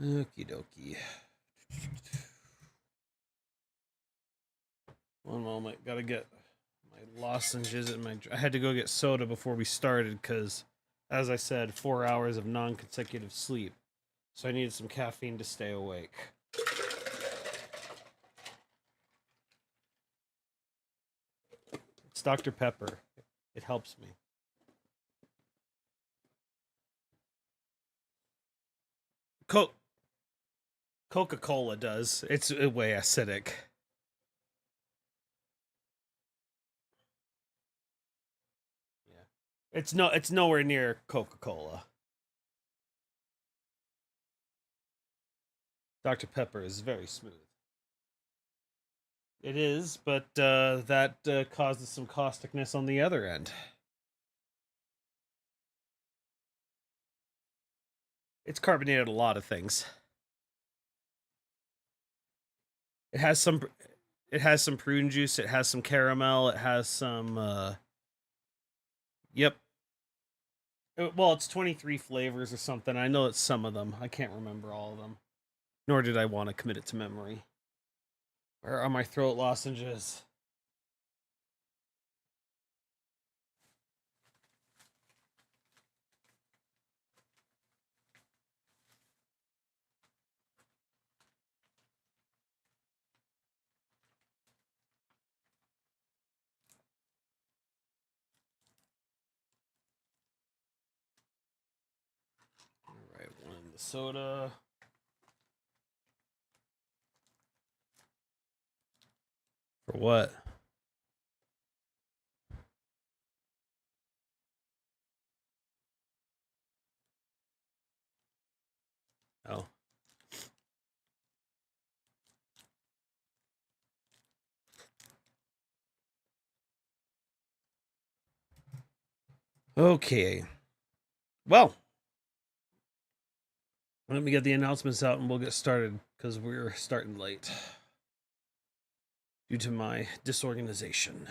Okie dokie. One moment. Gotta get my lozenges and my. I had to go get soda before we started because, as I said, 4 hours of non consecutive sleep. So I needed some caffeine to stay awake. It's Dr. Pepper. It helps me. Coca-Cola does. It's way acidic. Yeah. It's nowhere near Coca-Cola. Dr. Pepper is very smooth. It is, but that causes some causticness on the other end. It's carbonated a lot of things. It has some prune juice, it has some caramel, it has some yep. Well, it's 23 flavors or something. I know it's some of them. I can't remember all of them. Nor did I want to commit it to memory. Where are my throat lozenges? All right, one in the soda. For what? Oh. Okay. Well, let me get the announcements out and we'll get started because we're starting late due to my disorganization.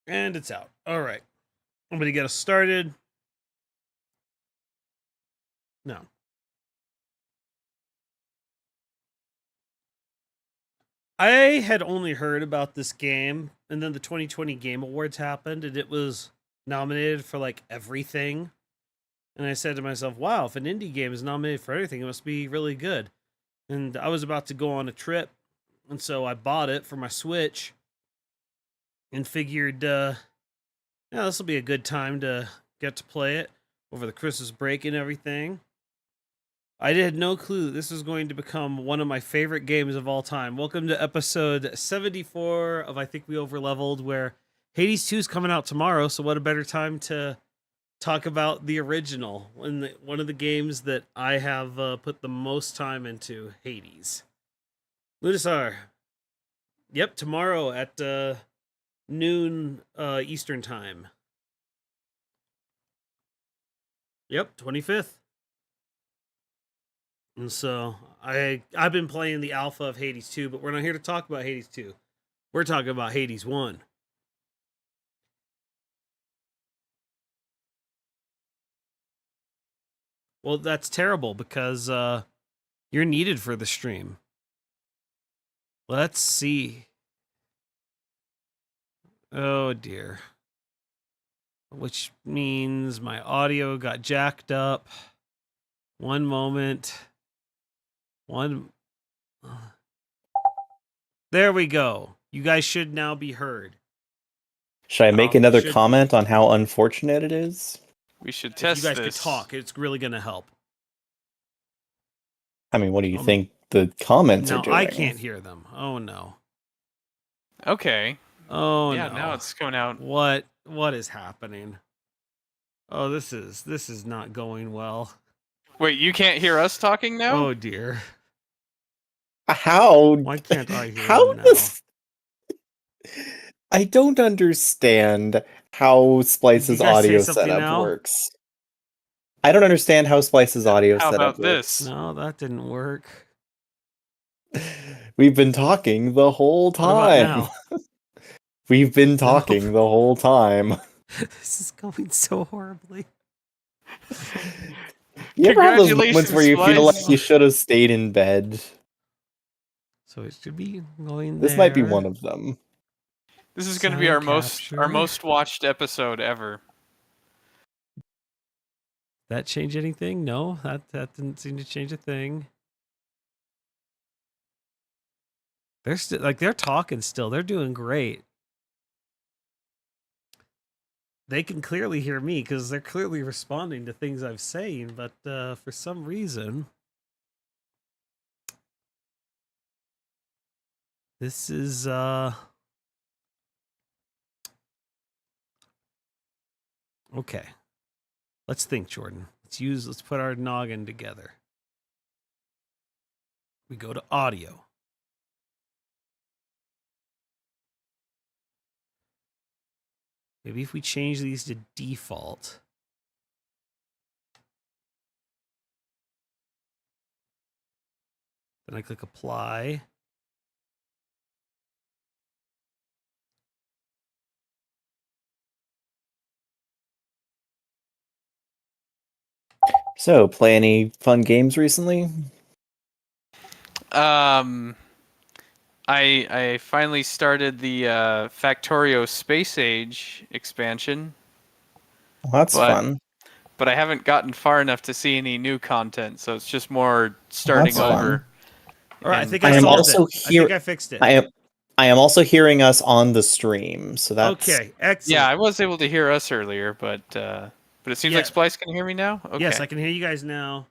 And it's out. All right. I'm going to get us started. No. I had only heard about this game, and then the 2020 Game Awards happened, and it was nominated for like everything. And I said to myself, wow, if an indie game is nominated for everything, it must be really good. And I was about to go on a trip, and so I bought it for my Switch and figured, yeah, this will be a good time to get to play it over the Christmas break and everything. I had no clue that this was going to become one of my favorite games of all time. Welcome to episode 74 of I Think We Overleveled, where Hades 2 is coming out tomorrow, so what a better time to talk about the original, one of the games that I have put the most time into, Hades. Ludasar. Yep, tomorrow at noon Eastern time. Yep, 25th. And so I've been playing the alpha of Hades 2, but we're not here to talk about Hades 2. We're talking about Hades 1. Well, that's terrible because you're needed for the stream. Let's see. Oh dear. Which means my audio got jacked up. One moment. There we go. You guys should now be heard. Should I make another comment on how unfortunate it is? We should If test you guys this. could talk, it's really going to help. I mean, what do you think the comments are doing? I can't hear them. Oh no. Okay. Oh yeah, no. now it's coming out. What is happening? Oh, this is not going well. Wait, you can't hear us talking now? Oh dear. How? Why can't I hear How them now? does? I don't understand how Did Splice's you guys say audio something setup now? works. I don't understand how Splice's audio How setup about this? works. No, that didn't work. We've been talking the whole What about time. now? We've been talking the whole time. This is going so horribly. You ever have those moments where you feel like Splice. you should have stayed in bed? So it should be going This there. might be one of them. This is going to be our Sound most watched episode ever. That change anything? No, that didn't seem to change a thing. They're still they're talking still. They're doing great. They can clearly hear me because they're clearly responding to things I'm saying, but for some reason, this is okay. Let's think, Jordan. Let's put our noggin together. We go to audio. Maybe if we change these to default. Then I click apply. So, play any fun games recently? I finally started the Factorio Space Age expansion. Well, that's fun. But I haven't gotten far enough to see any new content, so it's just more starting That's fun. over. All right, I And think I I am solved also it. I think I fixed it. I am also hearing us on the stream, so that's Okay, excellent. yeah, I was able to hear us earlier, but it seems Yeah. like Splice can hear me now. Okay. Yes, I can hear you guys now.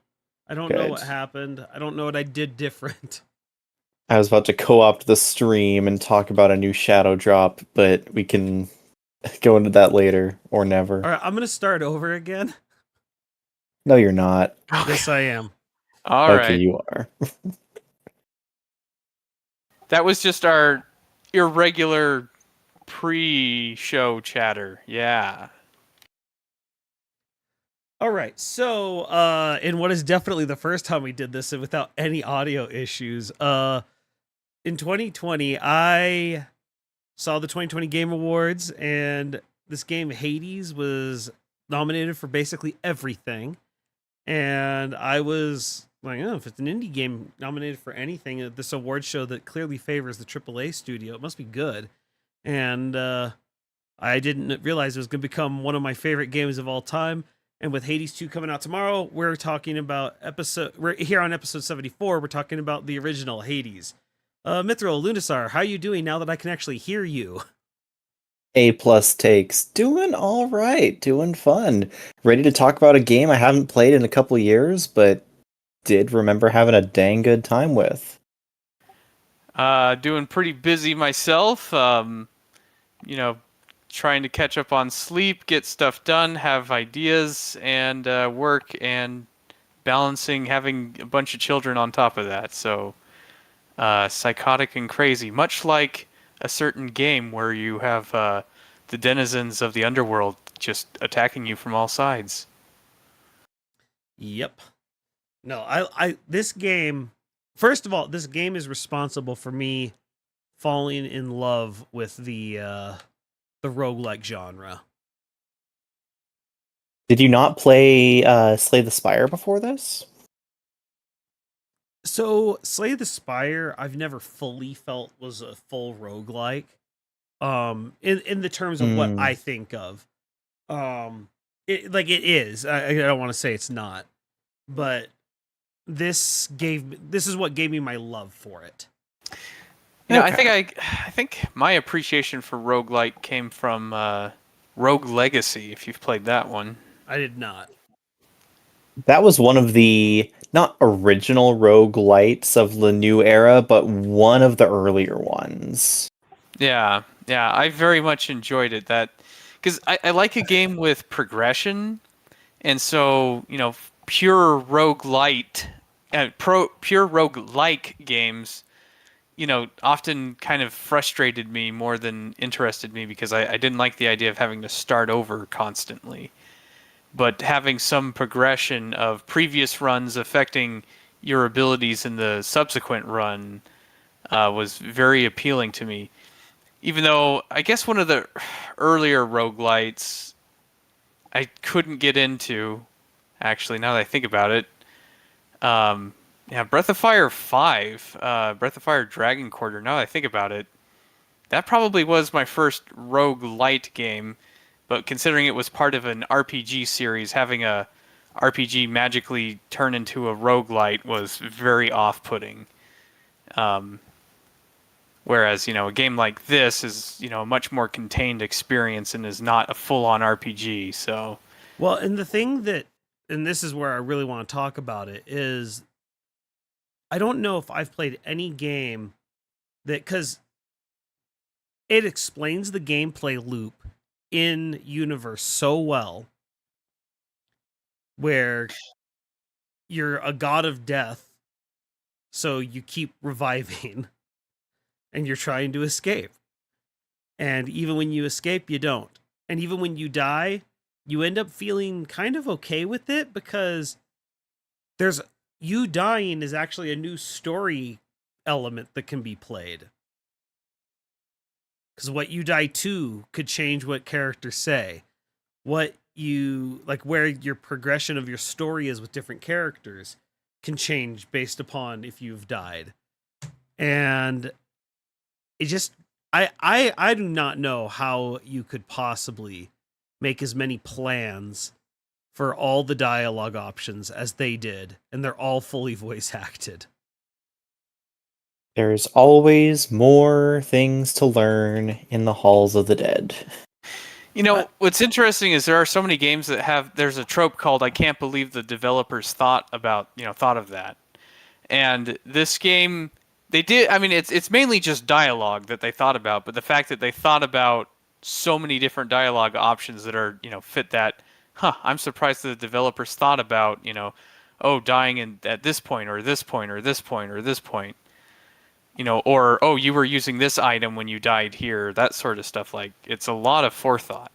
I don't know Good. what happened. I don't know what I did different. I was about to co-opt the stream and talk about a new shadow drop, but we can go into that later or never. All right, I'm gonna start over again. No, you're not. Yes, I am. All Okay, right. you are. That was just our irregular pre-show chatter. Yeah. All right, so in what is definitely the first time we did this and without any audio issues, in 2020, I saw the 2020 Game Awards, and this game Hades was nominated for basically everything. And I was like, oh, if it's an indie game nominated for anything at this award show that clearly favors the AAA studio, it must be good. And I didn't realize it was going to become one of my favorite games of all time. And with Hades 2 coming out tomorrow, we're here on episode 74. We're talking about the original Hades. Mithril, Lunisar, how are you doing now that I can actually hear you? A+ takes. Doing all right. Doing fun. Ready to talk about a game I haven't played in a couple years, but did remember having a dang good time with. Doing pretty busy myself. Trying to catch up on sleep, get stuff done, have ideas, and work, and balancing having a bunch of children on top of that. So, psychotic and crazy. Much like a certain game where you have the denizens of the underworld just attacking you from all sides. Yep. No, I this game, first of all, this game is responsible for me falling in love with the roguelike genre. Did you not play Slay the Spire before this? So, Slay the Spire, I've never fully felt was a full roguelike. In the terms of what I think of. It is. I don't want to say it's not. But this is what gave me my love for it. I think my appreciation for roguelike came from Rogue Legacy, if you've played that one. I did not. That was one of the not original roguelites of the new era, but one of the earlier ones. Yeah, I very much enjoyed it. Because I like a game with progression, And so, pure roguelite, pure roguelike games, often kind of frustrated me more than interested me because I didn't like the idea of having to start over constantly. But having some progression of previous runs affecting your abilities in the subsequent run was very appealing to me. Even though I guess one of the earlier roguelites I couldn't get into, actually, now that I think about it. Um, yeah, Breath of Fire 5, Breath of Fire Dragon Quarter, now that I think about it, that probably was my first roguelite game, but considering it was part of an RPG series, having a RPG magically turn into a roguelite was very off-putting. Um, Whereas, a game like this is, a much more contained experience and is not a full-on RPG. So, Well, and the thing that, and this is where I really want to talk about it, is I don't know if I've played any game that, because it explains the gameplay loop in universe so well, where you're a god of death, so you keep reviving and you're trying to escape. And even when you escape, you don't. And even when you die, you end up feeling kind of okay with it because there's you dying is actually a new story element that can be played. Because what you die to could change what characters say. What you like, where your progression of your story is with different characters can change based upon if you've died. And it just I do not know how you could possibly make as many plans for all the dialogue options as they did, and they're all fully voice acted. There's always more things to learn in the halls of the dead. What's interesting is there are so many games that there's a trope called "I can't believe the developers thought of that." And this game, they did. I mean, it's mainly just dialogue that they thought about, but the fact that they thought about so many different dialogue options that are, fit that. I'm surprised that the developers thought about, dying at this point or this point or this point or this point. Or you were using this item when you died here, that sort of stuff. Like, it's a lot of forethought.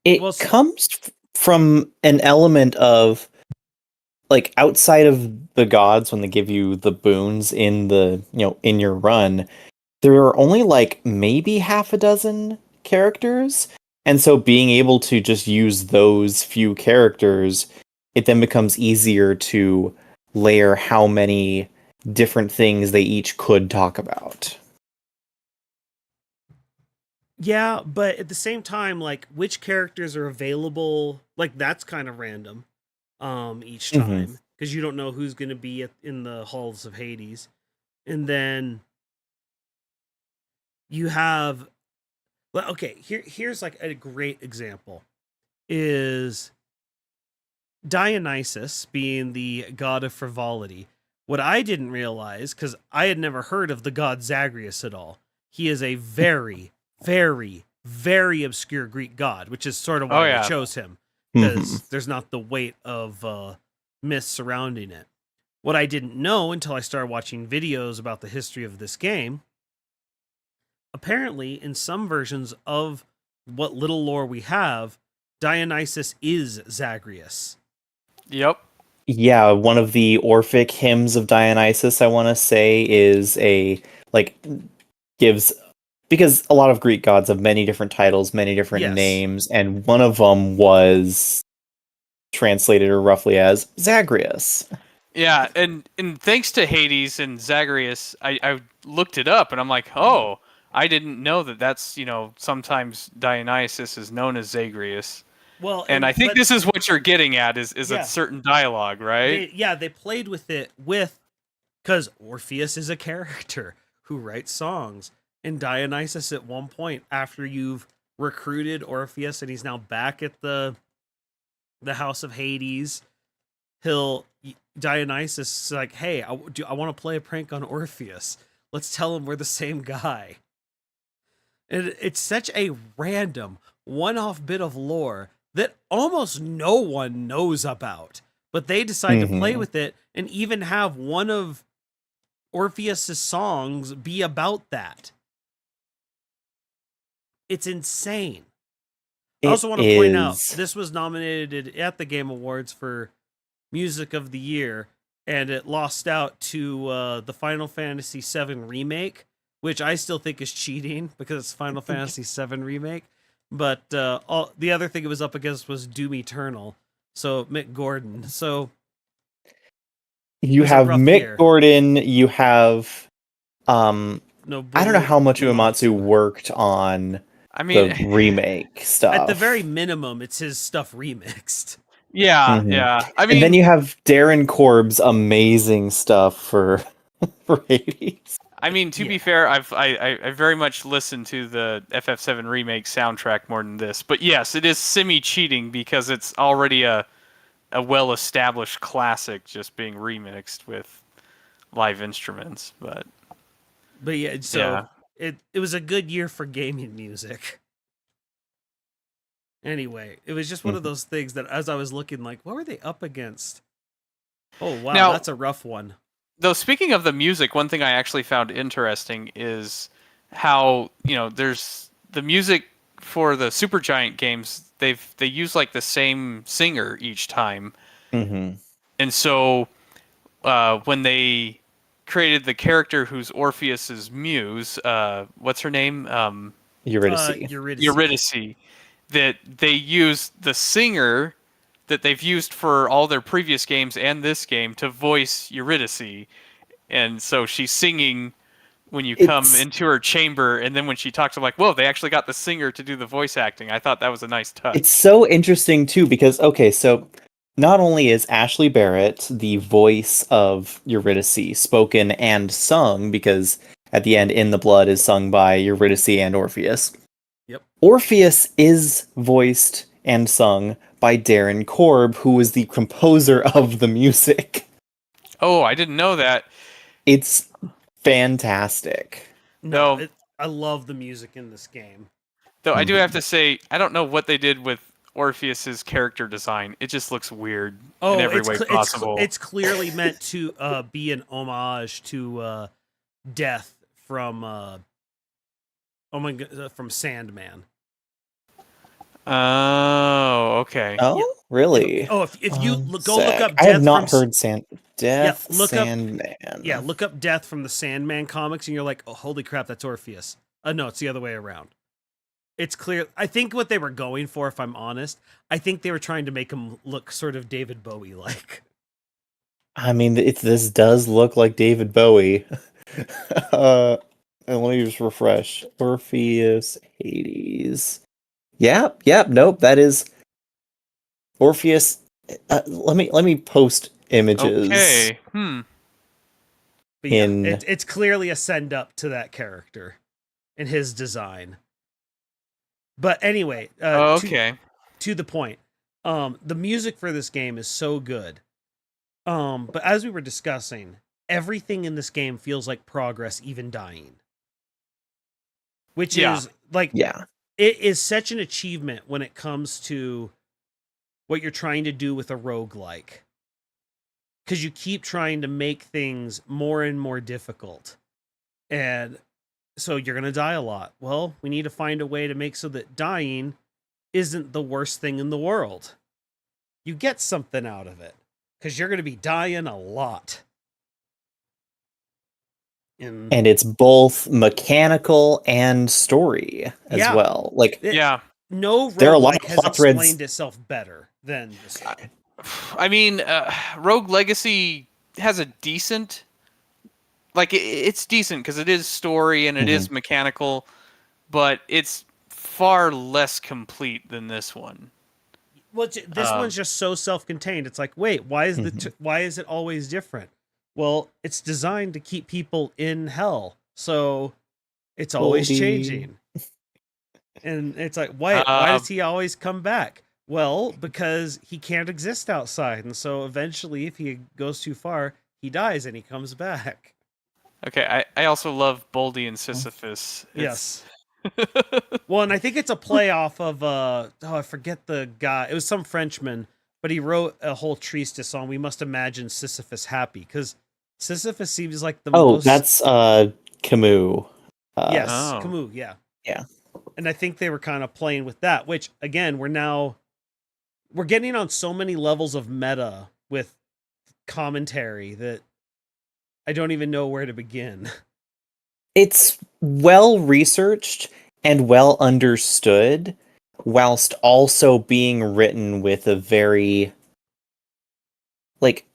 It Well, comes from an element of, like, outside of the gods when they give you the boons in in your run, there are only like maybe half a dozen characters. And so being able to just use those few characters, it then becomes easier to layer how many different things they each could talk about. yeah, but at the same time, like which characters are available, like that's kind of random each Mm-hmm. time because you don't know who's going to be in the halls of Hades. And then you have, well, okay, here's like a great example is Dionysus being the god of frivolity. What I didn't realize, because I had never heard of the god Zagreus at all, he is a very, very, very obscure Greek god, which is sort of Oh, why yeah. I chose him, Mm-hmm. because there's not the weight of myths surrounding it. What I didn't know until I started watching videos about the history of this game, apparently in some versions of what little lore we have, Dionysus is Zagreus. Yep. Yeah, one of the Orphic hymns of Dionysus, I want to say, is gives, because a lot of Greek gods have many different titles, many different Yes. names, and one of them was translated or roughly as Zagreus. Yeah, and thanks to Hades and Zagreus, I looked it up and I'm like, oh, I didn't know that's, sometimes Dionysus is known as Zagreus. Well, And I think but this is what you're getting at is Yeah. a certain dialogue, right? they played with it because Orpheus is a character who writes songs, and Dionysus at one point after you've recruited Orpheus and he's now back at the house of Hades, Dionysus is like, hey, I want to play a prank on Orpheus. Let's tell him we're the same guy. And it's such a random one-off bit of lore that almost no one knows about, but they decide to play with it and even have one of Orpheus's songs be about that. It's insane. I also want to point out this was nominated at the Game Awards for Music of the Year, and it lost out to the Final Fantasy VII Remake, which I still think is cheating because it's Final Fantasy VII Remake. But the other thing it was up against was Doom Eternal, so Mick Gordon. So you have Mick Gordon, you have I don't know how much Uematsu worked on the remake stuff. At the very minimum, it's his stuff remixed. Yeah, yeah. I mean, and then you have Darren Korb's amazing stuff for Hades. I mean, to be fair, I very much listened to the FF7 remake soundtrack more than this, but yes, it is semi-cheating because it's already a well-established classic just being remixed with live instruments. But yeah, so it was a good year for gaming music. Anyway, it was just one of those things that as I was looking, like, what were they up against? Oh, wow, now, that's a rough one. Though, speaking of the music, one thing I actually found interesting is how, there's the music for the Supergiant games, they use like the same singer each time. And so when they created the character who's Orpheus's muse, what's her name? Eurydice. Eurydice. That they used the singer that they've used for all their previous games and this game to voice Eurydice. And so she's singing when you come into her chamber, and then when she talks, I'm like, whoa, they actually got the singer to do the voice acting. I thought that was a nice touch. It's so interesting, too, because, so not only is Ashley Barrett the voice of Eurydice spoken and sung, because at the end, In the Blood is sung by Eurydice and Orpheus. Yep. Orpheus is voiced and sung by Darren Korb, who is the composer of the music. Oh, I didn't know that. It's fantastic. No, I love the music in this game. Though I do have to say, I don't know what they did with Orpheus's character design. It just looks weird in every way possible. It's clearly meant to be an homage to Death from from Sandman. Oh, okay. Oh, yeah. really? Oh, if you go look up Death, I have not heard Death. Sandman. Look up Death from the Sandman comics, and you're like, oh, holy crap, that's Orpheus. No, it's the other way around. It's clear. I think what they were going for, if I'm honest, I think they were trying to make him look sort of David Bowie-like. I mean, this does look like David Bowie. And let me just refresh. Orpheus, Hades. Yep, nope, that is Orpheus. Let me post images. Okay. But yeah, it's clearly a send up to that character and his design. But anyway, to the point. The music for this game is so good. But as we were discussing, everything in this game feels like progress, even dying. Which is like, it is such an achievement when it comes to what you're trying to do with a roguelike. Because you keep trying to make things more and more difficult. And so you're going to die a lot. Well, we need to find a way to make so that dying isn't the worst thing in the world. You get something out of it. Because you're going to be dying a lot. And it's both mechanical and story as well. Like, no there are a lot of has plot threads. Explained itself better than this one. I mean, Rogue Legacy has a decent, like, it's decent because it is story and it is mechanical, but it's far less complete than this one. Well, this one's just so self-contained. It's like, wait, why is why is it always different? Well, it's designed to keep people in hell, so it's always changing. And it's like, why does he always come back? Well, because he can't exist outside, and so eventually, if he goes too far, he dies and he comes back. Okay, I also love Boldy and Sisyphus. Yes. Well, and I think it's a play off of I forget the guy. It was some Frenchman, but he wrote a whole treatise on "We must imagine Sisyphus happy" because Sisyphus seems like the Oh, most. that's Camus. Yes, Oh. Camus, yeah. Yeah. And I think they were kind of playing with that, which again, we're getting on so many levels of meta with commentary that I don't even know where to begin. It's well researched and well understood, whilst also being written with a very, like,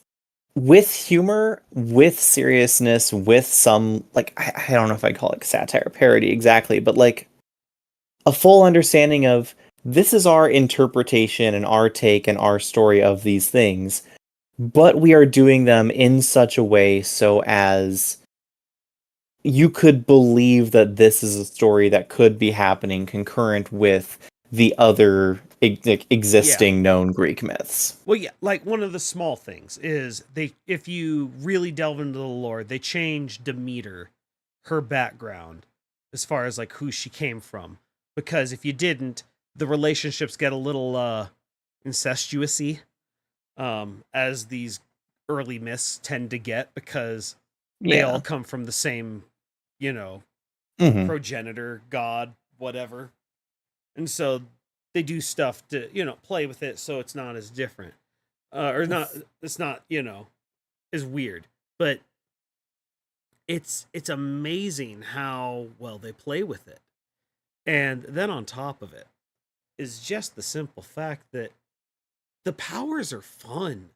with humor, with seriousness, with some, like, I don't know if I'd call it satire parody exactly, but like a full understanding of this is our interpretation and our take and our story of these things, but we are doing them in such a way so as you could believe that this is a story that could be happening concurrent with the other Yeah. existing known Greek myths. Well, yeah, like one of the small things is if you really delve into the lore, they change Demeter, her background, as far as like who she came from. Because if you didn't, the relationships get a little incestuousy, as these early myths tend to get, because they all Yeah. come from the same, you know, Hmm. progenitor, god, whatever. And so they do stuff to, play with it so it's not as different. Or not, it's not, as weird. But it's amazing how well they play with it. And then on top of it is just the simple fact that the powers are fun.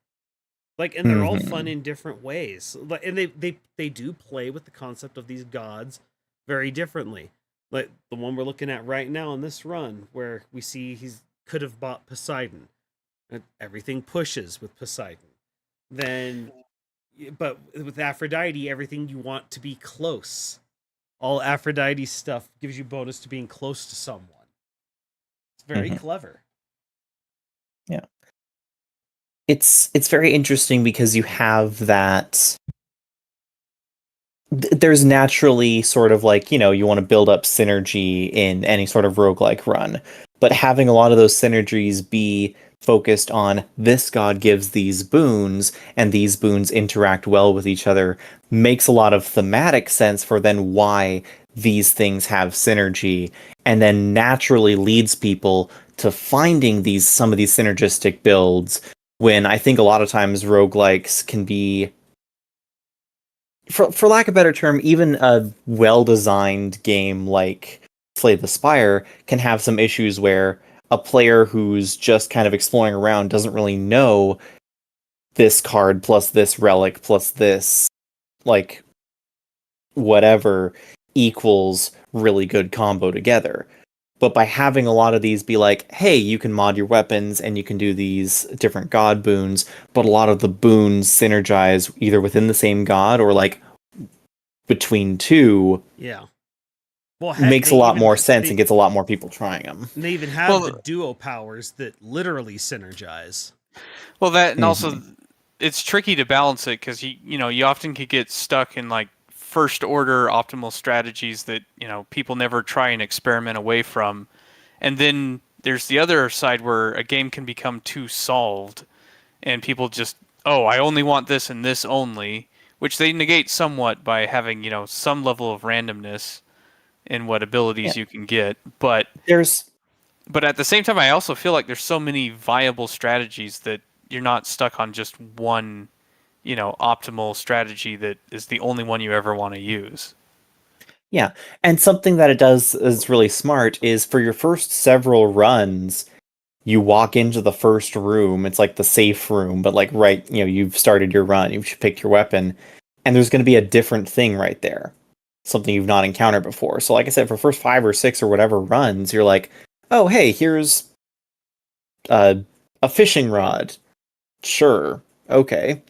Like, and they're all fun Hmm. in different ways. Like, and they do play with the concept of these gods very differently. Like the one we're looking at right now in this run, where we see he's could have bought Poseidon. And everything pushes with Poseidon. Then, but with Aphrodite, everything you want to be close. All Aphrodite stuff gives you bonus to being close to someone. It's very Hmm. clever. Yeah. It's very interesting because you have that there's naturally sort of like, you want to build up synergy in any sort of roguelike run, but having a lot of those synergies be focused on this god gives these boons and these boons interact well with each other makes a lot of thematic sense for then why these things have synergy, and then naturally leads people to finding some of these synergistic builds, when I think a lot of times roguelikes can be, for lack of a better term, even a well-designed game like Slay the Spire can have some issues where a player who's just kind of exploring around doesn't really know this card plus this relic plus this, like, whatever equals really good combo together. But by having a lot of these be like, hey, you can mod your weapons and you can do these different god boons, but a lot of the boons synergize either within the same god or like between two, Yeah. Well, heck, makes they a lot even more sense and they gets a lot more people trying them. they even have the Well, duo powers that literally synergize. well, that and Hmm. also it's tricky to balance it because you often could get stuck in like first order optimal strategies that people never try and experiment away from, and then there's the other side where a game can become too solved, and people just, oh, I only want this and this only, which they negate somewhat by having some level of randomness in what Yeah, abilities you can get, but there's at the same time, I also feel like there's so many viable strategies that you're not stuck on just one, optimal strategy that is the only one you ever want to use. yeah, and something that it does is really smart is for your first several runs, you walk into the first room. It's like the safe room, but like right, you've started your run, you've picked your weapon, and there's going to be a different thing right there, something you've not encountered before. So, like I said, for first 5 or 6 or whatever runs, you're like, oh, hey, here's uh, a fishing rod. Sure, okay.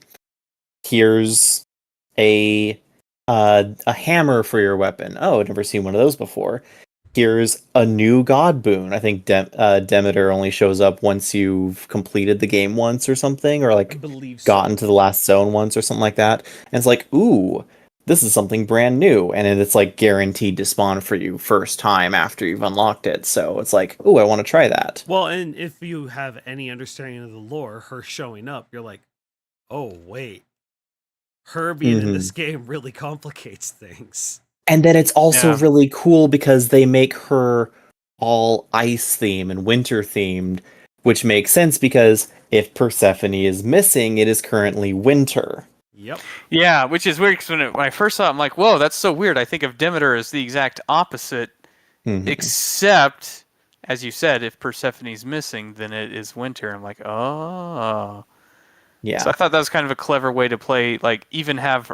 Here's a a hammer for your weapon. Oh, I've never seen one of those before. Here's a new god boon. I think Demeter only shows up once you've completed the game once or something, or I like believe gotten so. to the last zone once or something like that. And it's like, ooh, this is something brand new, and it's like guaranteed to spawn for you first time after you've unlocked it. So it's like, oh, I want to try that. Well, and if you have any understanding of the lore, her showing up, you're like, oh wait, her being in this game really complicates things. And then it's also Yeah. really cool because they make her all ice themed and winter themed, which makes sense because if Persephone is missing, it is currently winter. Yep. Yeah, which is weird because when I first saw it, I'm like, whoa, that's so weird. I think of Demeter as the exact opposite, except, as you said, if Persephone's missing, then it is winter. I'm like, oh. Yeah. So I thought that was kind of a clever way to play, like, even have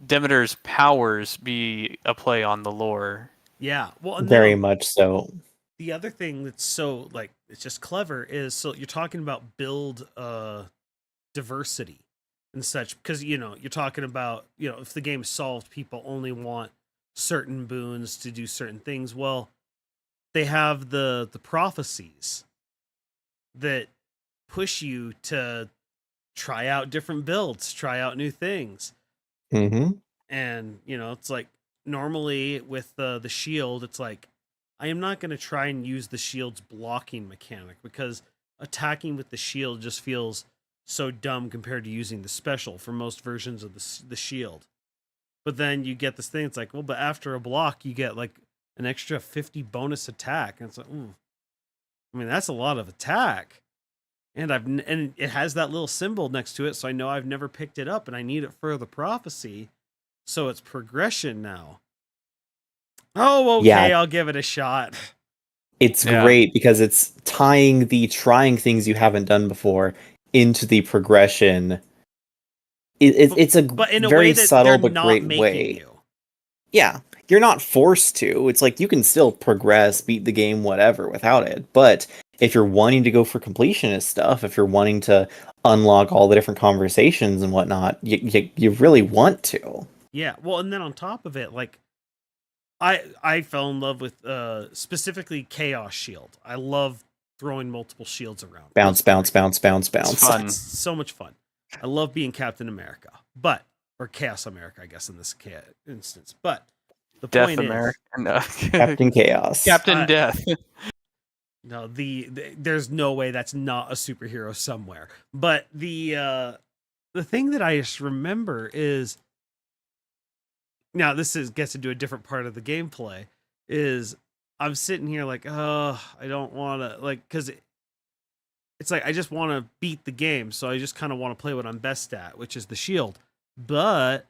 Demeter's powers be a play on the lore. Yeah. Well, and Very much so. The other thing that's so, like, it's just clever is, so you're talking about build diversity and such, because, you know, you're talking about, you know, if the game's solved, people only want certain boons to do certain things. Well, they have the prophecies that push you to try out different builds, try out new things. And, you know, it's like normally with the shield, it's like, I am not going to try and use the shield's blocking mechanic because attacking with the shield just feels so dumb compared to using the special for most versions of the shield. But then you get this thing, it's like, well, but after a block, you get like an extra 50 bonus attack. And it's like, I mean, that's a lot of attack. And and it has that little symbol next to it, so I know I've never picked it up, and I need it for the prophecy, so it's progression now. Oh, okay, yeah. I'll give it a shot. It's great because it's tying the trying things you haven't done before into the progression. It's a very subtle but great way. Yeah, you're not forced to. It's like you can still progress, beat the game, whatever, without it. But if you're wanting to go for completionist stuff, if you're wanting to unlock all the different conversations and whatnot, you really want to. Yeah, well, and then on top of it, like, I fell in love with specifically Chaos Shield. I love throwing multiple shields around. Bounce. It's fun. It's so much fun. I love being Captain America, or Chaos America, I guess, in this instance. But the Death point America. is, No. Captain Chaos, Captain Death. No, there's no way that's not a superhero somewhere. But the thing that I just remember is, now this gets into a different part of the gameplay, is I'm sitting here like, oh, I don't want to, like, because it's like I just want to beat the game, so I just kind of want to play what I'm best at, which is the shield. But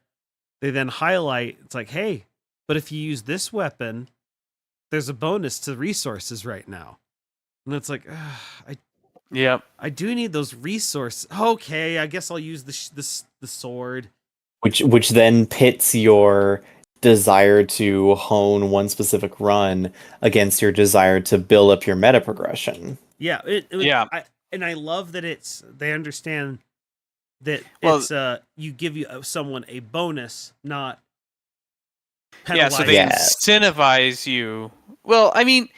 they then highlight, it's like, hey, but if you use this weapon, there's a bonus to resources right now. And it's like, I do need those resources. Okay, I guess I'll use the sword. Which then pits your desire to hone one specific run against your desire to build up your meta progression. Yeah, I love that they understand that you give someone a bonus, not penalize. Yeah, so they incentivize you. Well, I mean,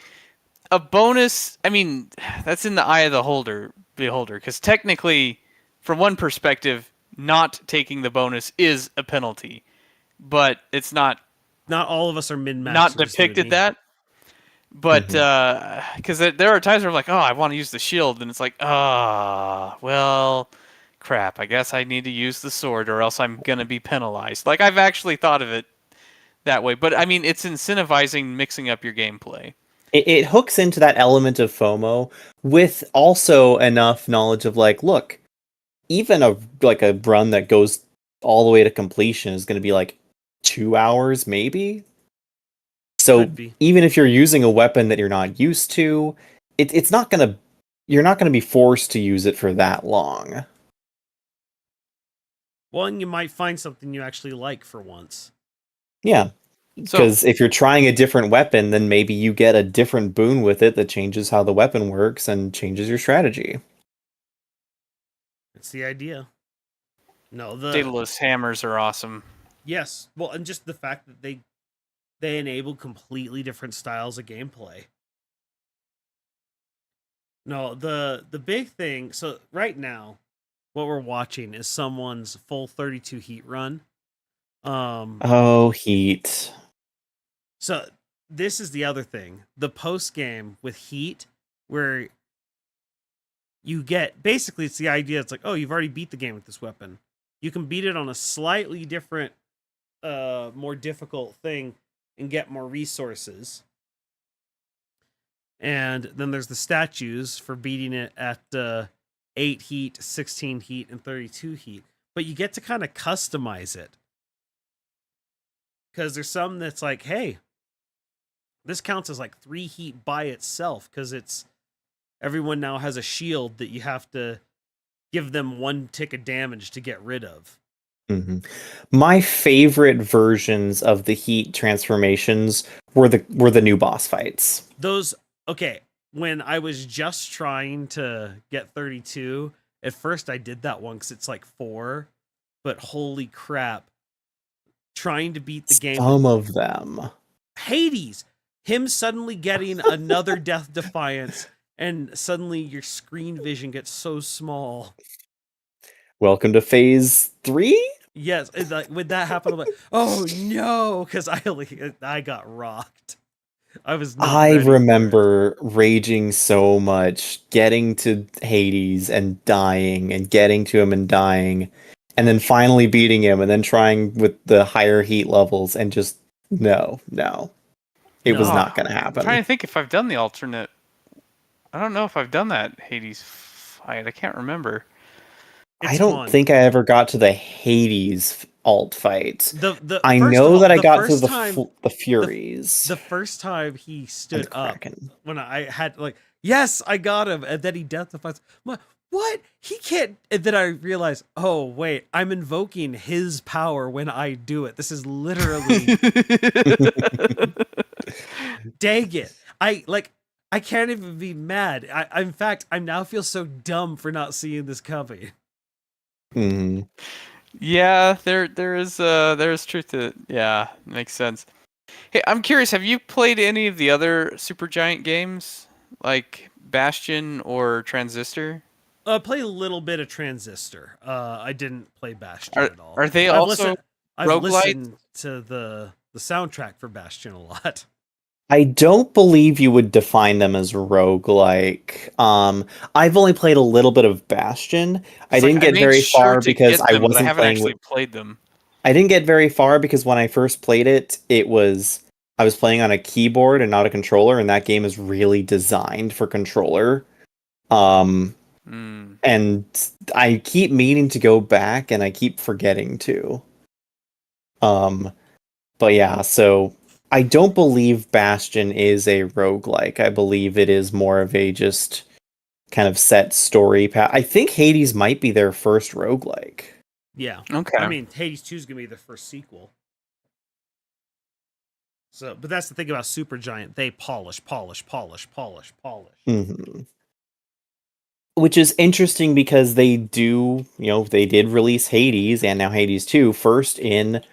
a bonus, I mean, that's in the eye of the beholder, because technically, from one perspective, not taking the bonus is a penalty, but it's not. Not all of us are min-maxers. Not depicted that, but because there are times where I'm like, oh, I want to use the shield, and it's like, well, crap. I guess I need to use the sword, or else I'm gonna be penalized. Like, I've actually thought of it that way, but I mean, it's incentivizing mixing up your gameplay. It hooks into that element of FOMO with also enough knowledge of like, look, even a run that goes all the way to completion is going to be like 2 hours, maybe. So even if you're using a weapon that you're not used to, it's not gonna. You're not going to be forced to use it for that long. Well, and you might find something you actually like for once. Yeah. Because if you're trying a different weapon, then maybe you get a different boon with it that changes how the weapon works and changes your strategy. It's the idea. No, Daedalus hammers are awesome. Yes. Well, and just the fact that they enable completely different styles of gameplay. No, the big thing, so right now, what we're watching is someone's full 32 heat run Oh, Heat. So this is the other thing. The post game with Heat, where you get basically it's the idea. It's like, oh, you've already beat the game with this weapon. You can beat it on a slightly different, more difficult thing and get more resources. And then there's the statues for beating it at 8 heat, 16 heat, and 32 heat. But you get to kind of customize it. Because there's some that's like, hey, this counts as like 3 heat by itself because it's everyone now has a shield that you have to give them 1 tick of damage to get rid of. Mm-hmm. My favorite versions of the Heat transformations were the new boss fights. Those okay, when I was just trying to get 32, at first I did that one because it's like 4, but holy crap, trying to beat the game. Some of them. Hades, him suddenly getting another Death Defiance, and suddenly your screen vision gets so small. Welcome to phase 3? Yes, it's like when that happened, I'm like, oh no, because I got rocked. I was not I ready for it. remember raging so much, getting to Hades and dying, and getting to him and dying, and then finally beating him, and then trying with the higher heat levels, and just no. It was No. not going to I'm happen. trying to think if I've done the alternate. I don't know if I've done that Hades fight. I can't remember. I don't think I ever got to the Hades alt fight. I first know of all, that I got to first time- the Furies. The first time he stood and up, Kraken. when I had like, yes, I got him, and then he death defies. What? He can't. And then I realized, oh wait, I'm invoking his power when I do it. This is literally, dang it. I can't even be mad. In fact, I now feel so dumb for not seeing this coming. Mm-hmm. Yeah, there is truth to it. Yeah, makes sense. Hey, I'm curious, have you played any of the other Supergiant games like Bastion or Transistor? Play a little bit of Transistor. I didn't play Bastion at all. Are they I've also roguelites? listened to the soundtrack for Bastion a lot. I don't believe you would define them as roguelike. I've only played a little bit of Bastion. I didn't get very far because I but I wasn't haven't playing actually with. played them. I didn't get very far because when I first played it, I was playing on a keyboard and not a controller, and that game is really designed for controller. And I keep meaning to go back, and I keep forgetting to. But yeah, so I don't believe Bastion is a roguelike. I believe it is more of a just kind of set story path. I think Hades might be their first roguelike. Yeah. Okay. I mean, Hades 2 is going to be the first sequel. So, but that's the thing about Supergiant. They polish. Mm-hmm. Which is interesting because they did release Hades and now Hades 2 first in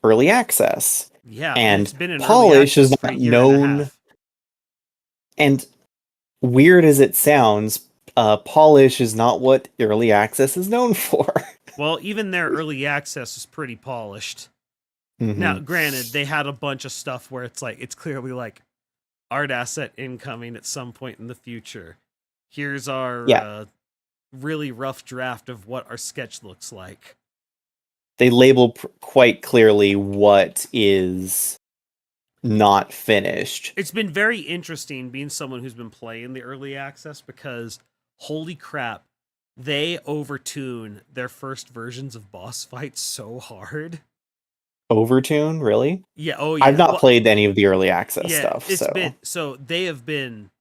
early access. Yeah, and it's been in polish early access is for a not year and a known. half. And weird as it sounds, polish is not what early access is known for. Well, even their early access is pretty polished. Mm-hmm. Now, granted, they had a bunch of stuff where it's clearly like art asset incoming at some point in the future. Here's our really rough draft of what our sketch looks like. They label quite clearly what is not finished. It's been very interesting being someone who's been playing the early access because holy crap, they overtune their first versions of boss fights so hard. Overtune, really? Yeah. Oh, yeah. I've not played any of the early access stuff. They have been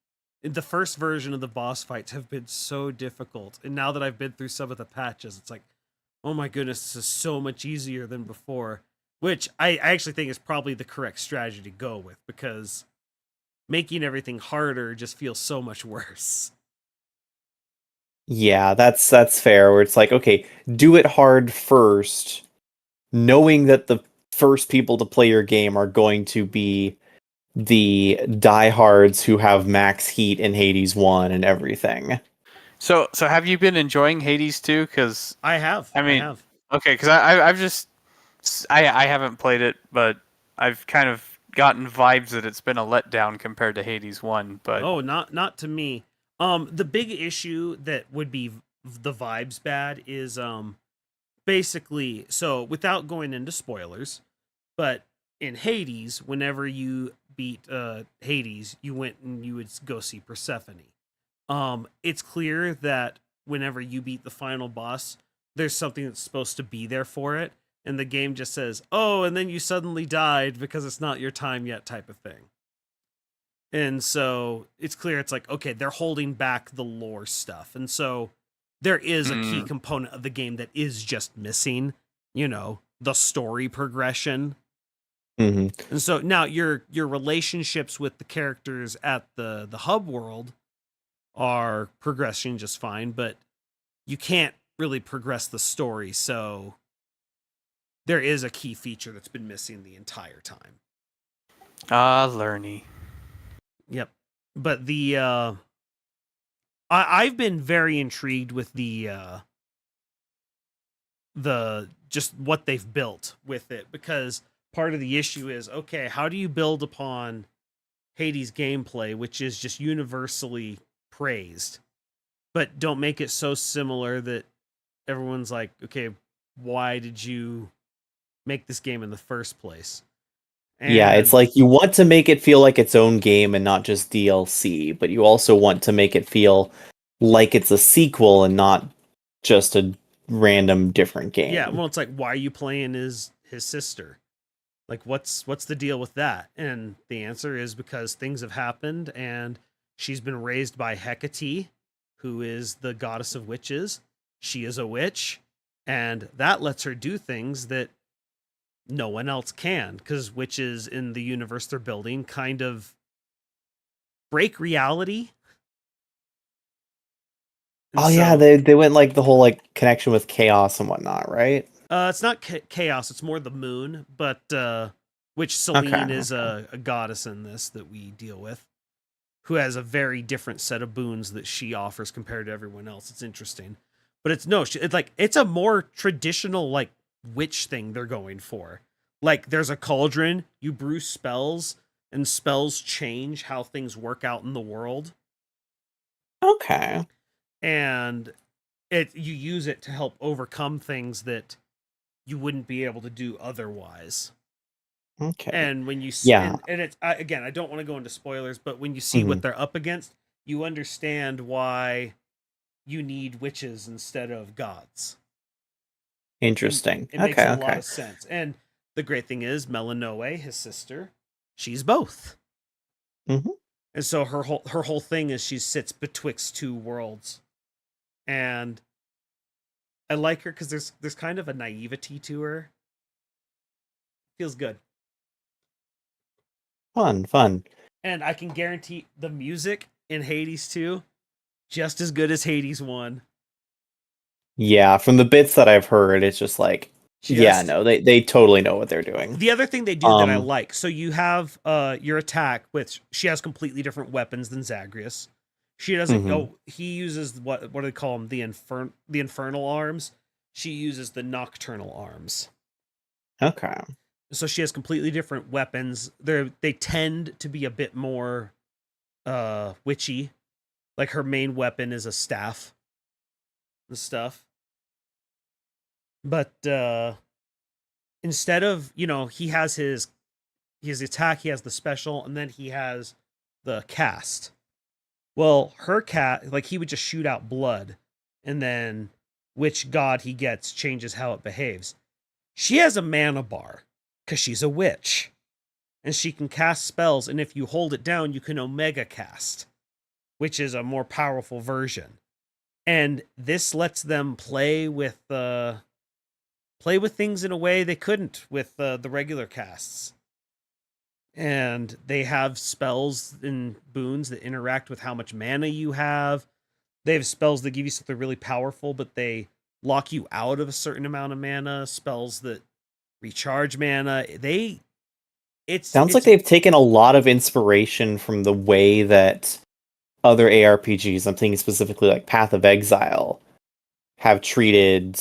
the first version of the boss fights have been so difficult, and now that I've been through some of the patches, it's like, oh my goodness, this is so much easier than before. Which I actually think is probably the correct strategy to go with because making everything harder just feels so much worse. Yeah, that's fair. Where it's like, okay, do it hard first, knowing that the first people to play your game are going to be the diehards who have max heat in Hades 1 and everything. So have you been enjoying Hades 2? Because I have. I mean, I have. okay, because I've just I haven't played it, but I've kind of gotten vibes that it's been a letdown compared to Hades 1, but Oh, not to me. The big issue that would be the vibes bad is basically, so without going into spoilers, but in Hades, whenever you beat Hades, you went and you would go see Persephone. It's clear that whenever you beat the final boss, there's something that's supposed to be there for it, and the game just says, "Oh, and then you suddenly died because it's not your time yet," type of thing. And so it's clear it's like, okay, they're holding back the lore stuff. And so there is a key component of the game that is just missing, the story progression. Hmm. And so now your relationships with the characters at the hub world are progressing just fine, but you can't really progress the story. So there is a key feature that's been missing the entire time. learny. Yep. But I've been very intrigued with the just what they've built with it, because part of the issue is, okay, how do you build upon Hades gameplay, which is just universally praised, but don't make it so similar that everyone's like, okay, why did you make this game in the first place? Yeah, it's like you want to make it feel like its own game and not just DLC, but you also want to make it feel like it's a sequel and not just a random different game. Yeah, well, it's like, why are you playing his sister? Like, what's the deal with that? And the answer is because things have happened, and she's been raised by Hecate, who is the goddess of witches. She is a witch, and that lets her do things that no one else can, because witches in the universe they're building kind of break reality. And Oh yeah, so, they went like the whole like connection with chaos and whatnot, right? it's not chaos; it's more the moon. But which Selene is a goddess in this that we deal with, who has a very different set of boons that she offers compared to everyone else. It's interesting, but it's a more traditional like witch thing they're going for. Like, there's a cauldron, you brew spells, and spells change how things work out in the world. Okay. And you use it to help overcome things that you wouldn't be able to do otherwise. Okay. And when you Yeah. and it's again, I don't want to go into spoilers, but when you see what they're up against, you understand why you need witches instead of gods. Interesting. It makes a lot of sense. And the great thing is, Melanoe, his sister, she's both. Mm-hmm. And so her whole thing is she sits betwixt two worlds. And I like her because there's kind of a naivety to her. Feels good. Fun. And I can guarantee the music in Hades 2, just as good as Hades 1. Yeah, from the bits that I've heard, it's just like, they totally know what they're doing. The other thing they do that I like, so you have your attack, which she has completely different weapons than Zagreus. She doesn't go. He uses what do they call them? The infernal arms. She uses the nocturnal arms. Okay. So she has completely different weapons. They tend to be a bit more witchy. Like, her main weapon is a staff and stuff. But instead of, he has his attack, he has the special, and then he has the cast. Well, her cat, like, he would just shoot out blood, and then which god he gets changes how it behaves. She has a mana bar because she's a witch, and she can cast spells, and if you hold it down, you can omega cast, which is a more powerful version. And this lets them play with things in a way they couldn't with the regular casts. And they have spells and boons that interact with how much mana you have. They have spells that give you something really powerful, but they lock you out of a certain amount of mana. Spells that recharge mana. Sounds like they've taken a lot of inspiration from the way that other ARPGs, I'm thinking specifically like Path of Exile, have treated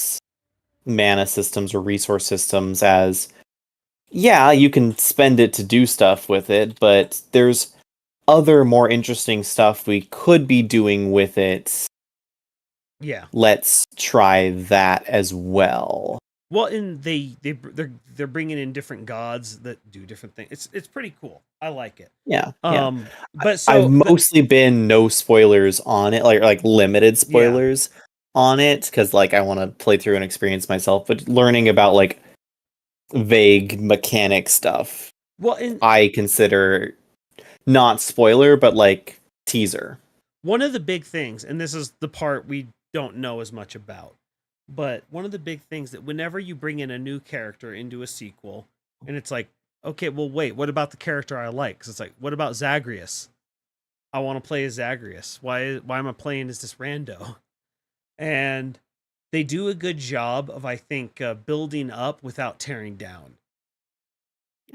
mana systems or resource systems as, yeah, you can spend it to do stuff with it, but there's other more interesting stuff we could be doing with it. Yeah. Let's try that as well. Well, and they're bringing in different gods that do different things. It's pretty cool. I like it. Yeah. But I've so mostly been no spoilers on it, like limited spoilers on it, because like I want to play through and experience myself. But learning about like vague mechanic stuff, well, and I consider not spoiler, but like teaser. one of the big things, and this is the part we don't know as much about, but one of the big things that whenever you bring in a new character into a sequel, and it's like, okay, well, wait, what about the character I like? Because it's like, what about Zagreus? I want to play as Zagreus. Why am I playing as this rando? And they do a good job of, I think, building up without tearing down.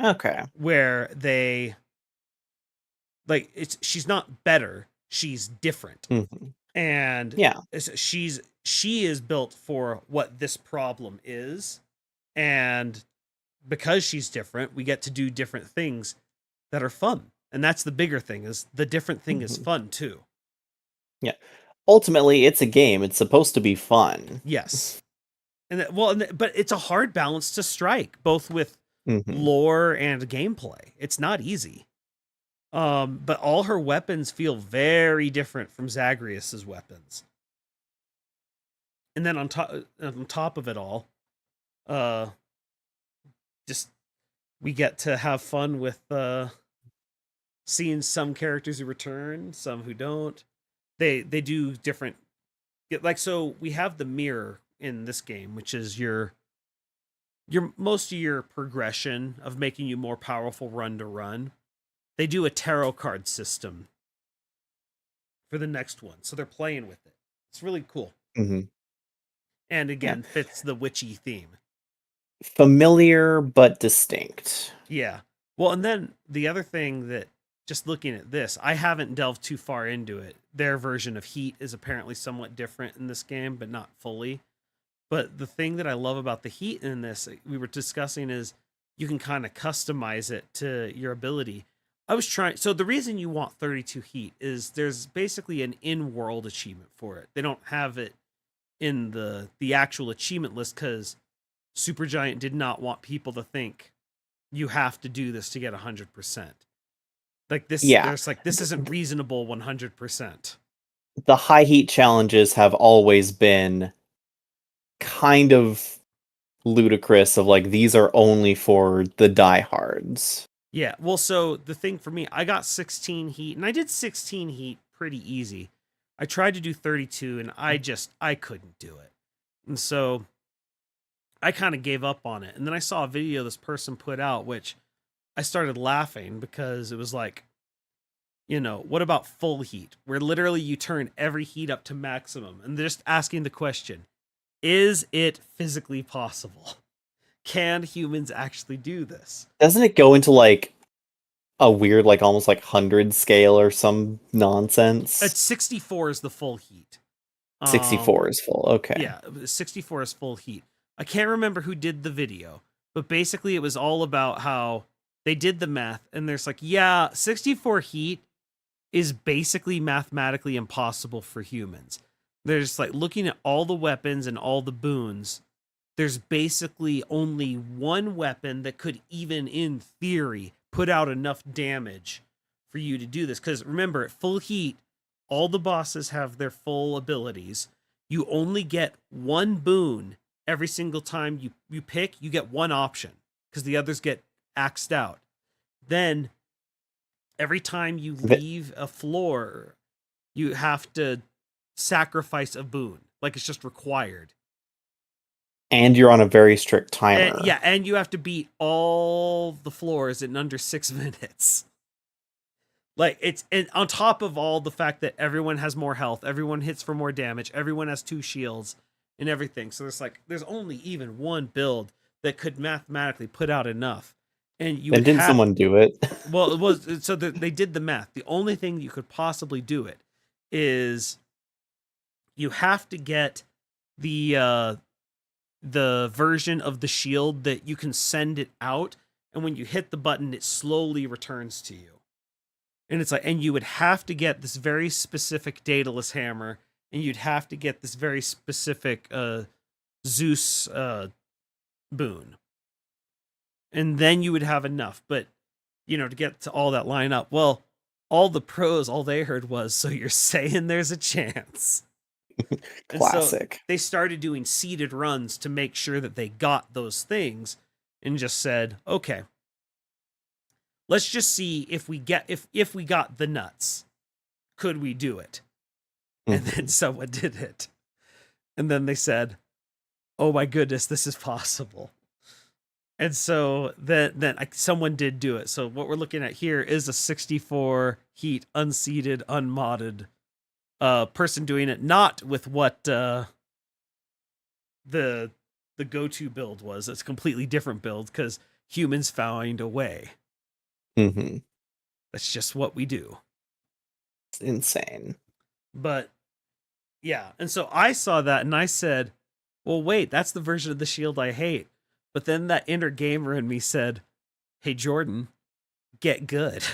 Okay. Where they like she's not better, she's different. Mm-hmm. And yeah, she is built for what this problem is, and because she's different, we get to do different things that are fun. And that's the bigger thing, is the different thing is fun too. Yeah. Ultimately, it's a game. It's supposed to be fun. Yes. And but it's a hard balance to strike, both with Mm-hmm. lore and gameplay. It's not easy. But all her weapons feel very different from Zagreus's weapons. And then on top of it all, just we get to have fun with seeing some characters who return, some who don't. They do different, like, so we have the mirror in this game, which is your most of your progression of making you more powerful run to run. They do a tarot card system for the next one, so they're playing with it. It's really cool. Mm-hmm. And again, fits the witchy theme. Familiar but distinct. Yeah. Well, and then the other thing that, just looking at this, I haven't delved too far into it. Their version of Heat is apparently somewhat different in this game, but not fully. But the thing that I love about the Heat in this, we were discussing, is you can kind of customize it to your ability. So the reason you want 32 Heat is there's basically an in-world achievement for it. They don't have it in the actual achievement list because Supergiant did not want people to think you have to do this to get 100%. Like this, there's like, this isn't reasonable 100%. The high heat challenges have always been kind of ludicrous, of like, these are only for the diehards. Yeah, well, so the thing for me, I got 16 Heat, and I did 16 Heat pretty easy. I tried to do 32, and I couldn't do it. And so I kind of gave up on it. And then I saw a video this person put out, which I started laughing because it was like, what about full heat? Where literally you turn every heat up to maximum. And they're just asking the question, is it physically possible? Can humans actually do this? Doesn't it go into like a weird, like almost like 100 scale or some nonsense? At 64 is the full heat. 64 is full. Okay. Yeah, 64 is full heat. I can't remember who did the video, but basically it was all about how they did the math, and there's like, 64 heat is basically mathematically impossible for humans. There's like, looking at all the weapons and all the boons, there's basically only one weapon that could even, in theory, put out enough damage for you to do this. Because remember, at full heat, all the bosses have their full abilities. You only get one boon every single time you pick. You get one option because the others get axed out. Then every time you leave a floor, you have to sacrifice a boon. Like, it's just required. And you're on a very strict timer. And you have to beat all the floors in under 6 minutes. Like, it's, and on top of all the fact that everyone has more health, everyone hits for more damage, everyone has 2 shields and everything. So there's only even one build that could mathematically put out enough. And didn't someone do it? Well, it was, so they did the math. The only thing you could possibly do it is you have to get the the version of the shield that you can send it out, and when you hit the button, it slowly returns to you. And it's like, and you would have to get this very specific Daedalus hammer, and you'd have to get this very specific Zeus boon, and then you would have enough. But to get to all that line up, well, all the pros, all they heard was, so you're saying there's a chance. Classic. So they started doing seeded runs to make sure that they got those things, and just said, okay, let's just see if we got the nuts, could we do it? And then someone did it, and then they said, oh my goodness, this is possible. And so then someone did do it. So what we're looking at here is a 64 heat unseeded, unmodded person doing it, not with what the go-to build was. It's a completely different build because humans found a way. Mm-hmm. That's just what we do. It's insane. But yeah, and so I saw that and I said, well, wait, that's the version of the shield I hate. But then that inner gamer in me said, hey, Jordan, get good.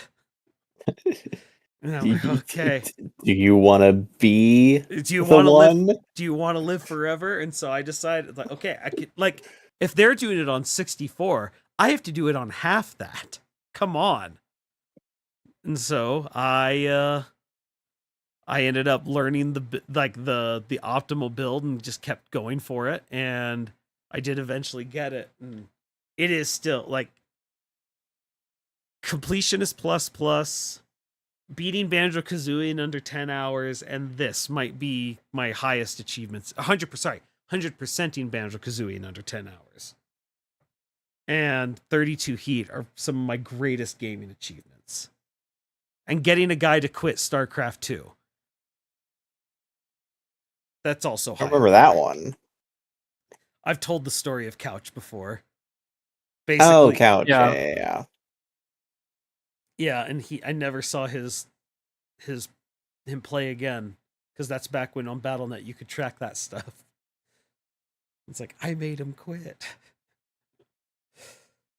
And I'm like, okay. Do you want to be Do you the want to one? live? Do you want to live forever? And so I decided, like, okay, I could, like, if they're doing it on 64, I have to do it on half that. Come on. And so I ended up learning the optimal build and just kept going for it, and I did eventually get it. And it is still like completionist plus. Beating Banjo-Kazooie in under 10 hours, and this might be my highest achievements. 100%ing Banjo-Kazooie in under 10 hours. And 32 heat are some of my greatest gaming achievements. And getting a guy to quit StarCraft 2. That's also high. I remember that one. I've told the story of Couch before. Basically, Couch, yeah. yeah. Yeah, and I never saw him play again, because that's back when on BattleNet you could track that stuff. It's like, I made him quit.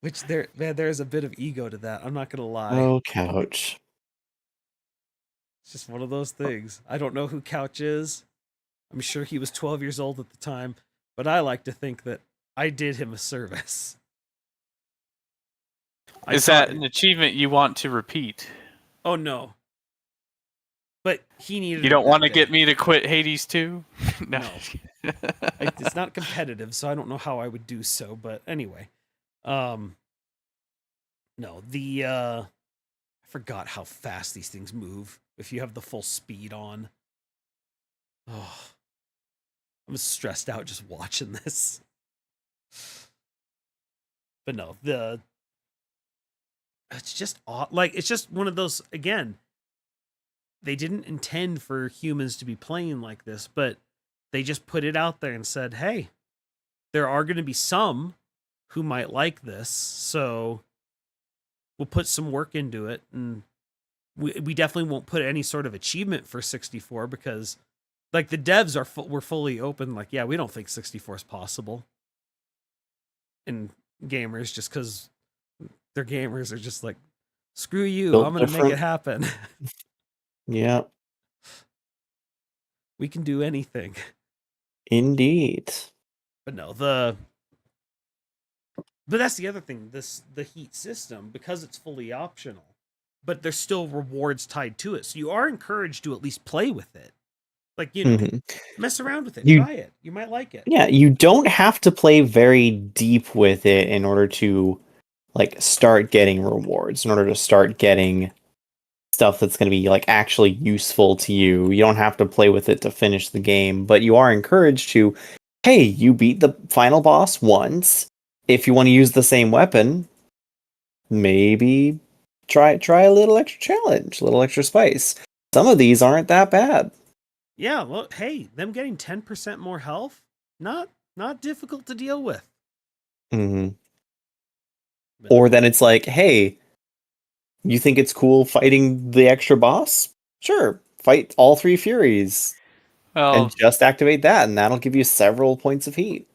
Which there's a bit of ego to that. I'm not gonna lie. Oh, Couch. It's just one of those things. I don't know who Couch is. I'm sure he was 12 years old at the time, but I like to think that I did him a service. Is that an achievement you want to repeat? Oh, no. But he needed... You don't want to get me to quit Hades 2? No. It's not competitive, so I don't know how I would do so, but anyway. No, I forgot how fast these things move if you have the full speed on. Oh, I'm stressed out just watching this. But no, it's just like, it's just one of those, again, they didn't intend for humans to be playing like this, but they just put it out there and said, hey, there are going to be some who might like this, so we'll put some work into it. And we definitely won't put any sort of achievement for 64, because like the devs were fully open, like, yeah, we don't think 64 is possible. And gamers, just because they're gamers, are just like, screw you, Built I'm gonna make it happen. Yeah. We can do anything. Indeed. But no, but that's the other thing, the heat system, because it's fully optional, but there's still rewards tied to it. So you are encouraged to at least play with it. Like, mess around with it, try it. You might like it. Yeah, you don't have to play very deep with it in order to like start getting rewards, in order to start getting stuff that's going to be like actually useful to you. You don't have to play with it to finish the game, but you are encouraged to, hey, you beat the final boss once. If you want to use the same weapon, maybe try a little extra challenge, a little extra spice. Some of these aren't that bad. Yeah, well, hey, them getting 10% more health, not difficult to deal with. Mm-hmm. Or then it's like, hey, you think it's cool fighting the extra boss? Sure, fight all 3 Furies. Well, and just activate that, and that'll give you several points of heat.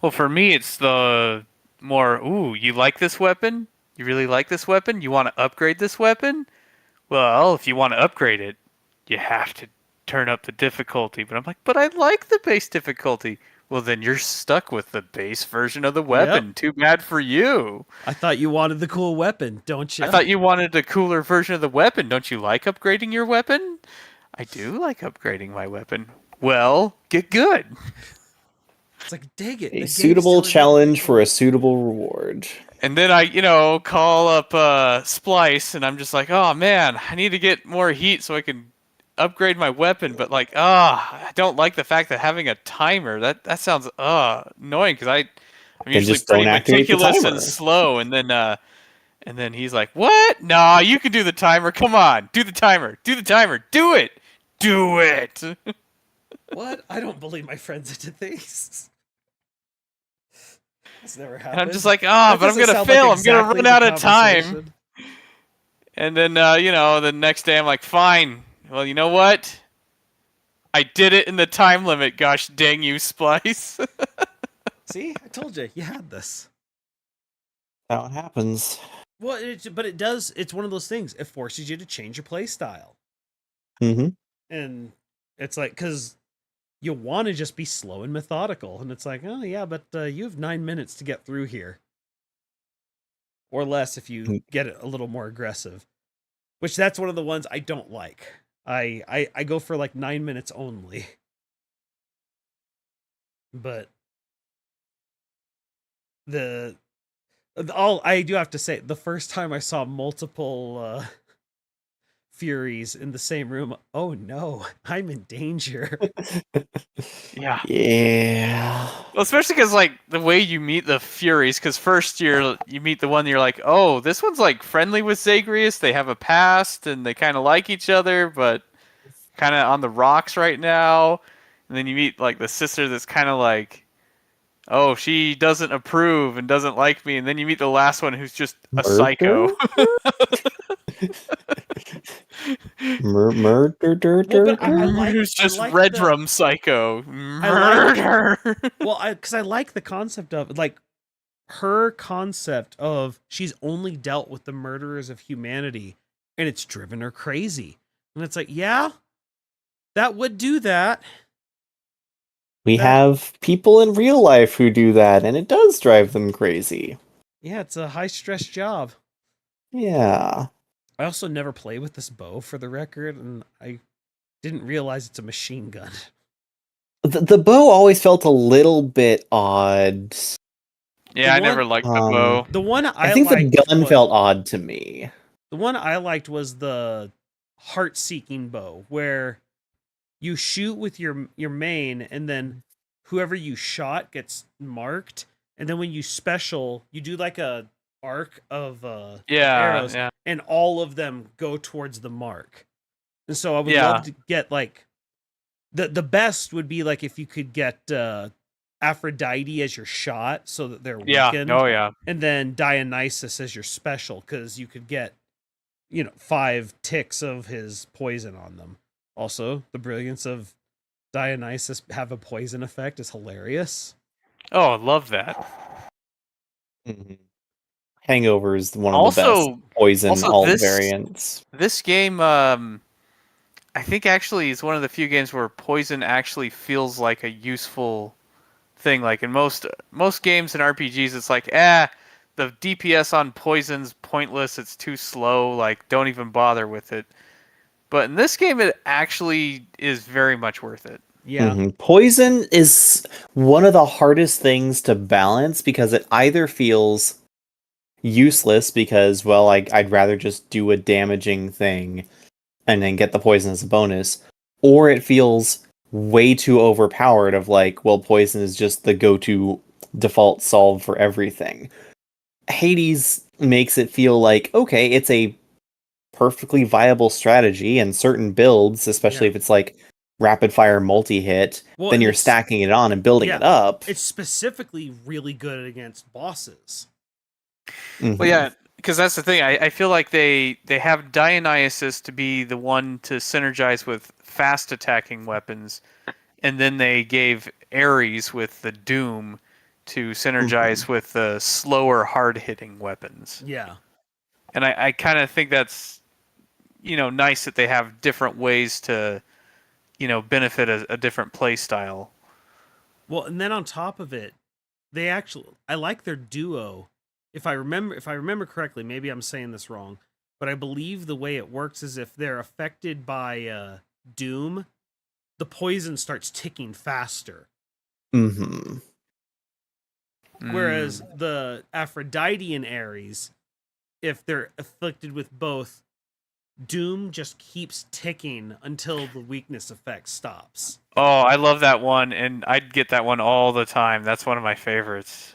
Well, for me, it's the more, ooh, you like this weapon? You really like this weapon? You want to upgrade this weapon? Well, if you want to upgrade it, you have to turn up the difficulty. But I'm like, but I like the base difficulty. Well, then you're stuck with the base version of the Yep. weapon. Too bad for you. I thought you wanted the cool weapon, don't I you? thought you wanted a cooler version of the weapon. Don't you like upgrading your weapon? I do like upgrading my weapon. Well, get good. It's like, dang it. A The game's suitable telling me to get challenge for good. a suitable reward. And then I, call up Splice, and I'm just like, oh man, I need to get more heat so I can upgrade my weapon. But like, I don't like the fact that having a timer. That sounds annoying because I'm Then usually just don't pretty activate the meticulous and timer. slow. And then he's like, what? Nah, you can do the timer. Come on, do the timer. Do the timer. Do it. Do it. What? I don't believe my friends into things. That's never happened. And I'm just like, That but I'm doesn't gonna sound fail. like I'm gonna exactly run the out of time. conversation. And then, the next day I'm like, fine. Well, you know what? I did it in the time limit. Gosh dang you, Splice. See, I told you, you had this. How it happens. Well, but it does. It's one of those things. It forces you to change your play style, Mm-hmm. and it's like because you want to just be slow and methodical, and it's like, oh yeah, but you have 9 minutes to get through here, or less if you get it a little more aggressive. Which that's one of the ones I don't like. I go for like 9 minutes only. But all I do have to say, the first time I saw multiple Furies in the same room, oh no, I'm in danger. Yeah. Yeah. Well, especially because like the way you meet the Furies, because first you meet the one you're like, oh, this one's like friendly with Zagreus. They have a past and they kind of like each other, but kind of on the rocks right now. And then you meet like the sister that's kind of like, oh, she doesn't approve and doesn't like me. And then you meet the last one who's just a psycho. Murder. Well, but I like who's just I like red the, drum psycho. I like Murder. well, because I like the concept of like her concept of she's only dealt with the murderers of humanity, and it's driven her crazy. And it's like, yeah, that would do that. We have people in real life who do that, and it does drive them crazy. Yeah, it's a high stress job. Yeah. I also never play with this bow, for the record, and I didn't realize it's a machine gun. The bow always felt a little bit odd. Yeah, I never liked the bow. The one I think the gun felt odd to me. The one I liked was the heart-seeking bow, where you shoot with your main, and then whoever you shot gets marked, and then when you special, you do like a arc of arrows, Yeah. and all of them go towards the mark. And so I would Yeah. love to get like the best would be like if you could get Aphrodite as your shot so that they're weakened. Oh yeah. And then Dionysus as your special, because you could get 5 ticks of his poison on them. Also, the brilliance of Dionysus have a poison effect is hilarious. Oh, I love that. Mm-hmm. Hangover is one of the best poison alt variants. This game, I think actually is one of the few games where poison actually feels like a useful thing. Like in most games and RPGs, it's like, the DPS on poison's pointless. It's too slow. Like, don't even bother with it. But in this game, it actually is very much worth it. Yeah. Mm-hmm. Poison is one of the hardest things to balance because it either feels useless because, well, I'd rather just do a damaging thing and then get the poison as a bonus, or it feels way too overpowered of like, well, poison is just the go-to default solve for everything. Hades makes it feel like, okay, it's a perfectly viable strategy, and certain builds, especially if it's like rapid fire multi-hit, then you're stacking it on and building it up. It's specifically really good against bosses. Mm-hmm. Well, yeah, because that's the thing. I feel like they have Dionysus to be the one to synergize with fast attacking weapons, and then they gave Ares with the Doom to synergize with the slower, hard-hitting weapons. Yeah. And I kind of think that's, nice that they have different ways to, benefit a different play style. Well, and then on top of it, I like their duo. If I remember correctly, maybe I'm saying this wrong, but I believe the way it works is if they're affected by doom, the poison starts ticking faster. Mm-hmm. Whereas the Aphrodite and Ares, if they're afflicted with both, doom just keeps ticking until the weakness effect stops. Oh, I love that one, and I'd get that one all the time. That's one of my favorites.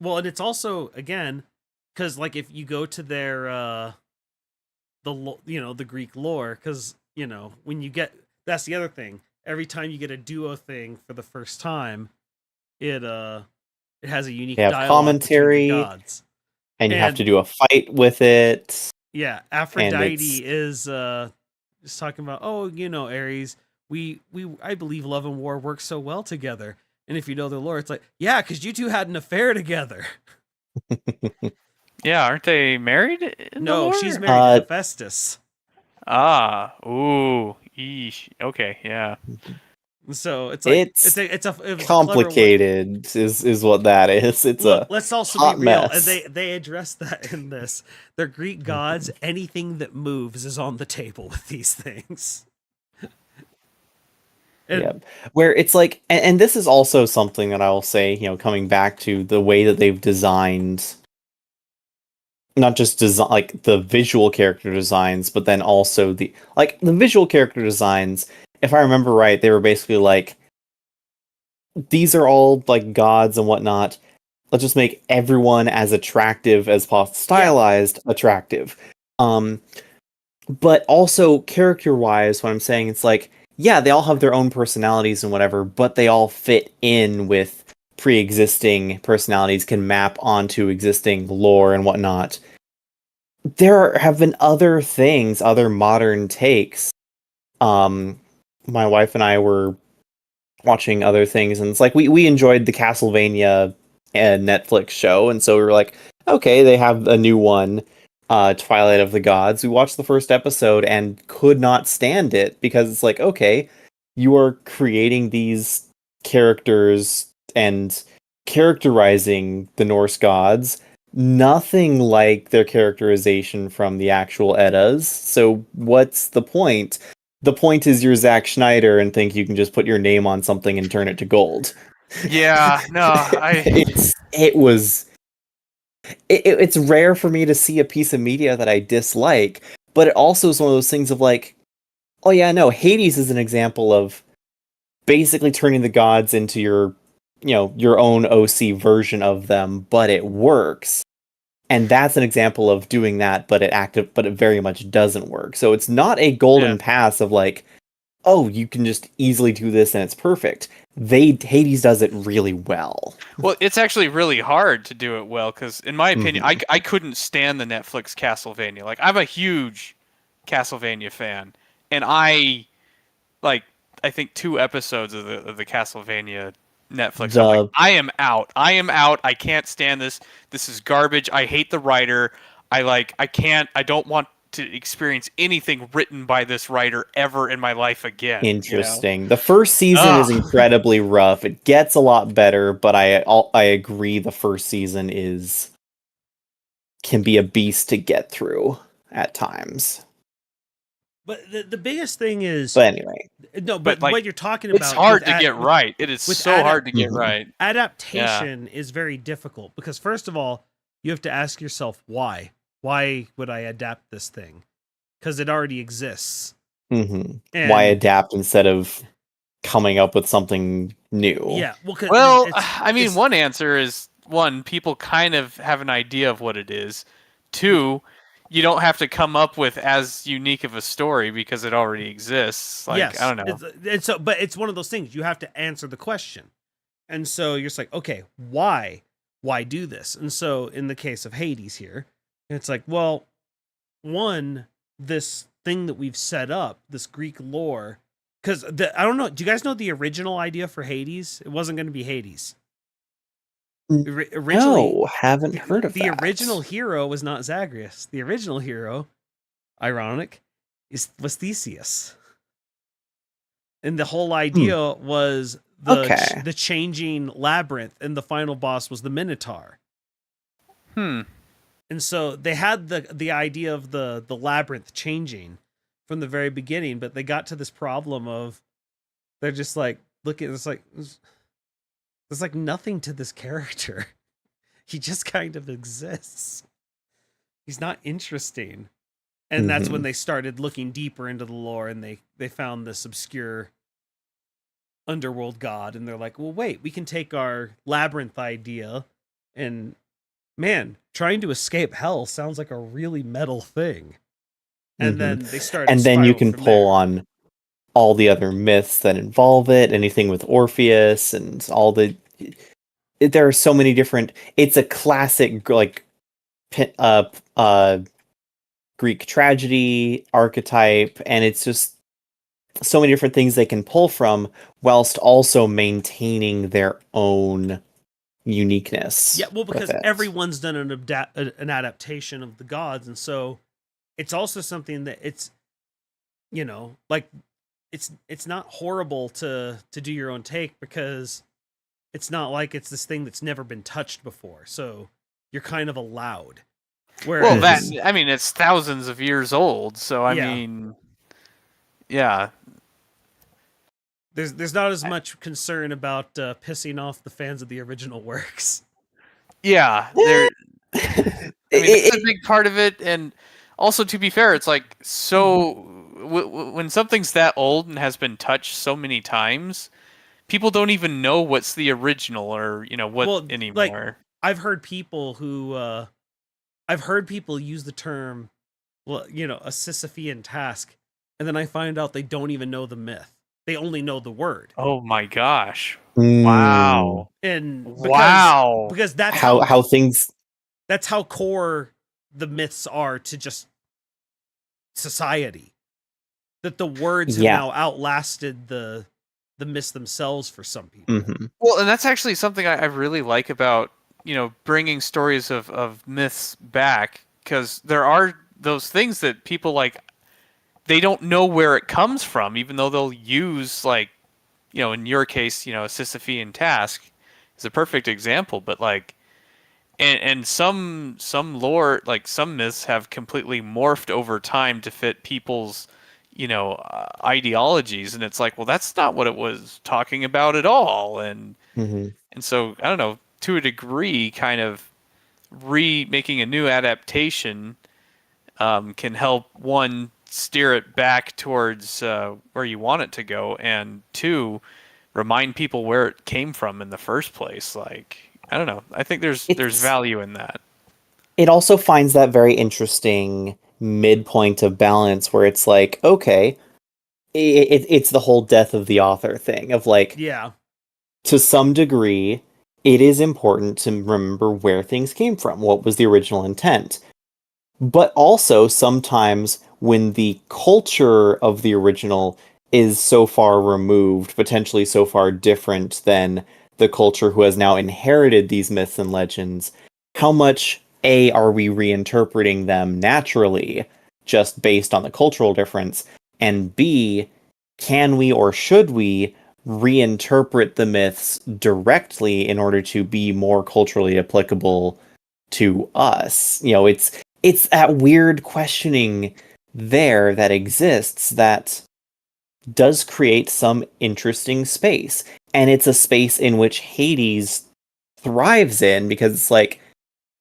Well, and it's also, again, because like if you go to their the Greek lore, because when you get, that's the other thing. Every time you get a duo thing for the first time, it has a unique dialogue commentary, between the gods, and you have to do a fight with it. Yeah, Aphrodite is just talking about, Ares, I believe love and war work so well together. And if you know the lore, it's like, yeah, because you two had an affair together. Yeah, aren't they married in the No, lore? she's married to Hephaestus. Ah, ooh, eesh. Okay, yeah. So it's like it was complicated is what that is. It's let's also hot be real, mess. and they address that in this. They're Greek gods. Anything that moves is on the table with these things. Where it's like, and this is also something that I will say, coming back to the way that they've designed, not just design like the visual character designs, but then also the visual character designs. If I remember right, they were basically like, these are all like gods and whatnot. Let's just make everyone as attractive as possible, stylized, attractive. But also character-wise, what I'm saying, it's like, yeah, they all have their own personalities and whatever, but they all fit in with pre-existing personalities, can map onto existing lore and whatnot. There have been other things, other modern takes. My wife and I were watching other things, and it's like we enjoyed the Castlevania Netflix show, and so we were like, okay, they have a new one, Twilight of the Gods. We watched the first episode and could not stand it because it's like, okay, you are creating these characters and characterizing the Norse gods, nothing like their characterization from the actual Eddas. So what's the point? The point is you're Zack Schneider and think you can just put your name on something and turn it to gold. Yeah, no, it's rare for me to see a piece of media that I dislike, but it also is one of those things of like, oh yeah, no, Hades is an example of basically turning the gods into your own OC version of them, but it works. And that's an example of doing that, but it very much doesn't work. So it's not a golden pass of like, oh, you can just easily do this and it's perfect. Hades does it really well. Well, it's actually really hard to do it well because, in my opinion, I couldn't stand the Netflix Castlevania. Like, I'm a huge Castlevania fan, and I think 2 episodes of the Castlevania Netflix. I'm like, I am out. I can't stand this. This is garbage. I hate the writer. I don't want to experience anything written by this writer ever in my life again. Interesting. The first season is incredibly rough. It gets a lot better, but I agree the first season can be a beast to get through at times. But the biggest thing is... But anyway. No, but what you're talking about... It's hard to get right. It is so hard to get right. Adaptation is very difficult because, first of all, you have to ask yourself, why? Why would I adapt this thing? Because it already exists. Mm-hmm. Why adapt instead of coming up with something new? Yeah. Well, I mean, one answer is, one, people kind of have an idea of what it is. 2, you don't have to come up with as unique of a story because it already exists. Like, yes, I don't know. But it's one of those things. You have to answer the question. And so you're just like, okay, why? Why do this? And so in the case of Hades here, it's like, well, one, this thing that we've set up, this Greek lore, because I don't know. Do you guys know the original idea for Hades? It wasn't going to be Hades. Originally, No, haven't heard of the that. original hero was not Zagreus. The original hero, ironic, was Theseus. And the whole idea was Okay. the changing labyrinth, and the final boss was the Minotaur. Hmm. And so they had the idea of the labyrinth changing from the very beginning, but they got to this problem of they're just like looking. It's like there's like nothing to this character. He just kind of exists. He's not interesting. And that's when they started looking deeper into the lore, and they found this obscure underworld god, and they're like, well, wait, we can take our labyrinth idea, and man, trying to escape hell sounds like a really metal thing. And then they started, and then you spiraling can from pull there. on all the other myths that involve it, anything with Orpheus and all the. There are so many different. It's a classic like Greek tragedy archetype, and it's just so many different things they can pull from, whilst also maintaining their own uniqueness. Yeah, well, with because it. everyone's done an adaptation of the gods, and so it's also something that it's, like it's not horrible to do your own take, because it's not like it's this thing that's never been touched before. So you're kind of allowed. Well, Whereas, I mean, it's thousands of years old, so I Yeah. mean, yeah. there's not as much concern about pissing off the fans of the original works. Yeah, Eh, I mean, that's a it- big part of it, and also to be fair, it's like so when something's that old and has been touched so many times, people don't even know what's the original or what Well, like anymore. I've heard people use the term, well, a Sisyphean task, and then I find out they don't even know the myth. They only know the word. Oh my gosh! Mm. Wow! And Wow! because that's how things. that's how core the myths are to just society. That the words have Yeah. now outlasted the myths themselves for some people. Well, and that's actually something I really like about bringing stories of myths back, because there are those things that people like. They don't know where it comes from, even though they'll use like, in your case, a Sisyphean task is a perfect example. But like, and some lore, like some myths, have completely morphed over time to fit people's, ideologies, and it's like, well, that's not what it was talking about at all. And so I don't know, to a degree, kind of making a new adaptation can help, one, steer it back towards where you want it to go, and two, remind people where it came from in the first place. Like, I don't know. I think there's It's- value in that. It also finds that very interesting midpoint of balance where it's like, okay, it's the whole death of the author thing of like, Yeah. to some degree, it is important to remember where things came from, what was the original intent. But also, sometimes when the culture of the original is so far removed, potentially so far different than the culture who has now inherited these myths and legends, how much A, are we reinterpreting them naturally, just based on the cultural difference? And B, can we or should we reinterpret the myths directly in order to be more culturally applicable to us? It's that weird questioning there that exists that does create some interesting space. And it's a space in which Hades thrives in, because it's like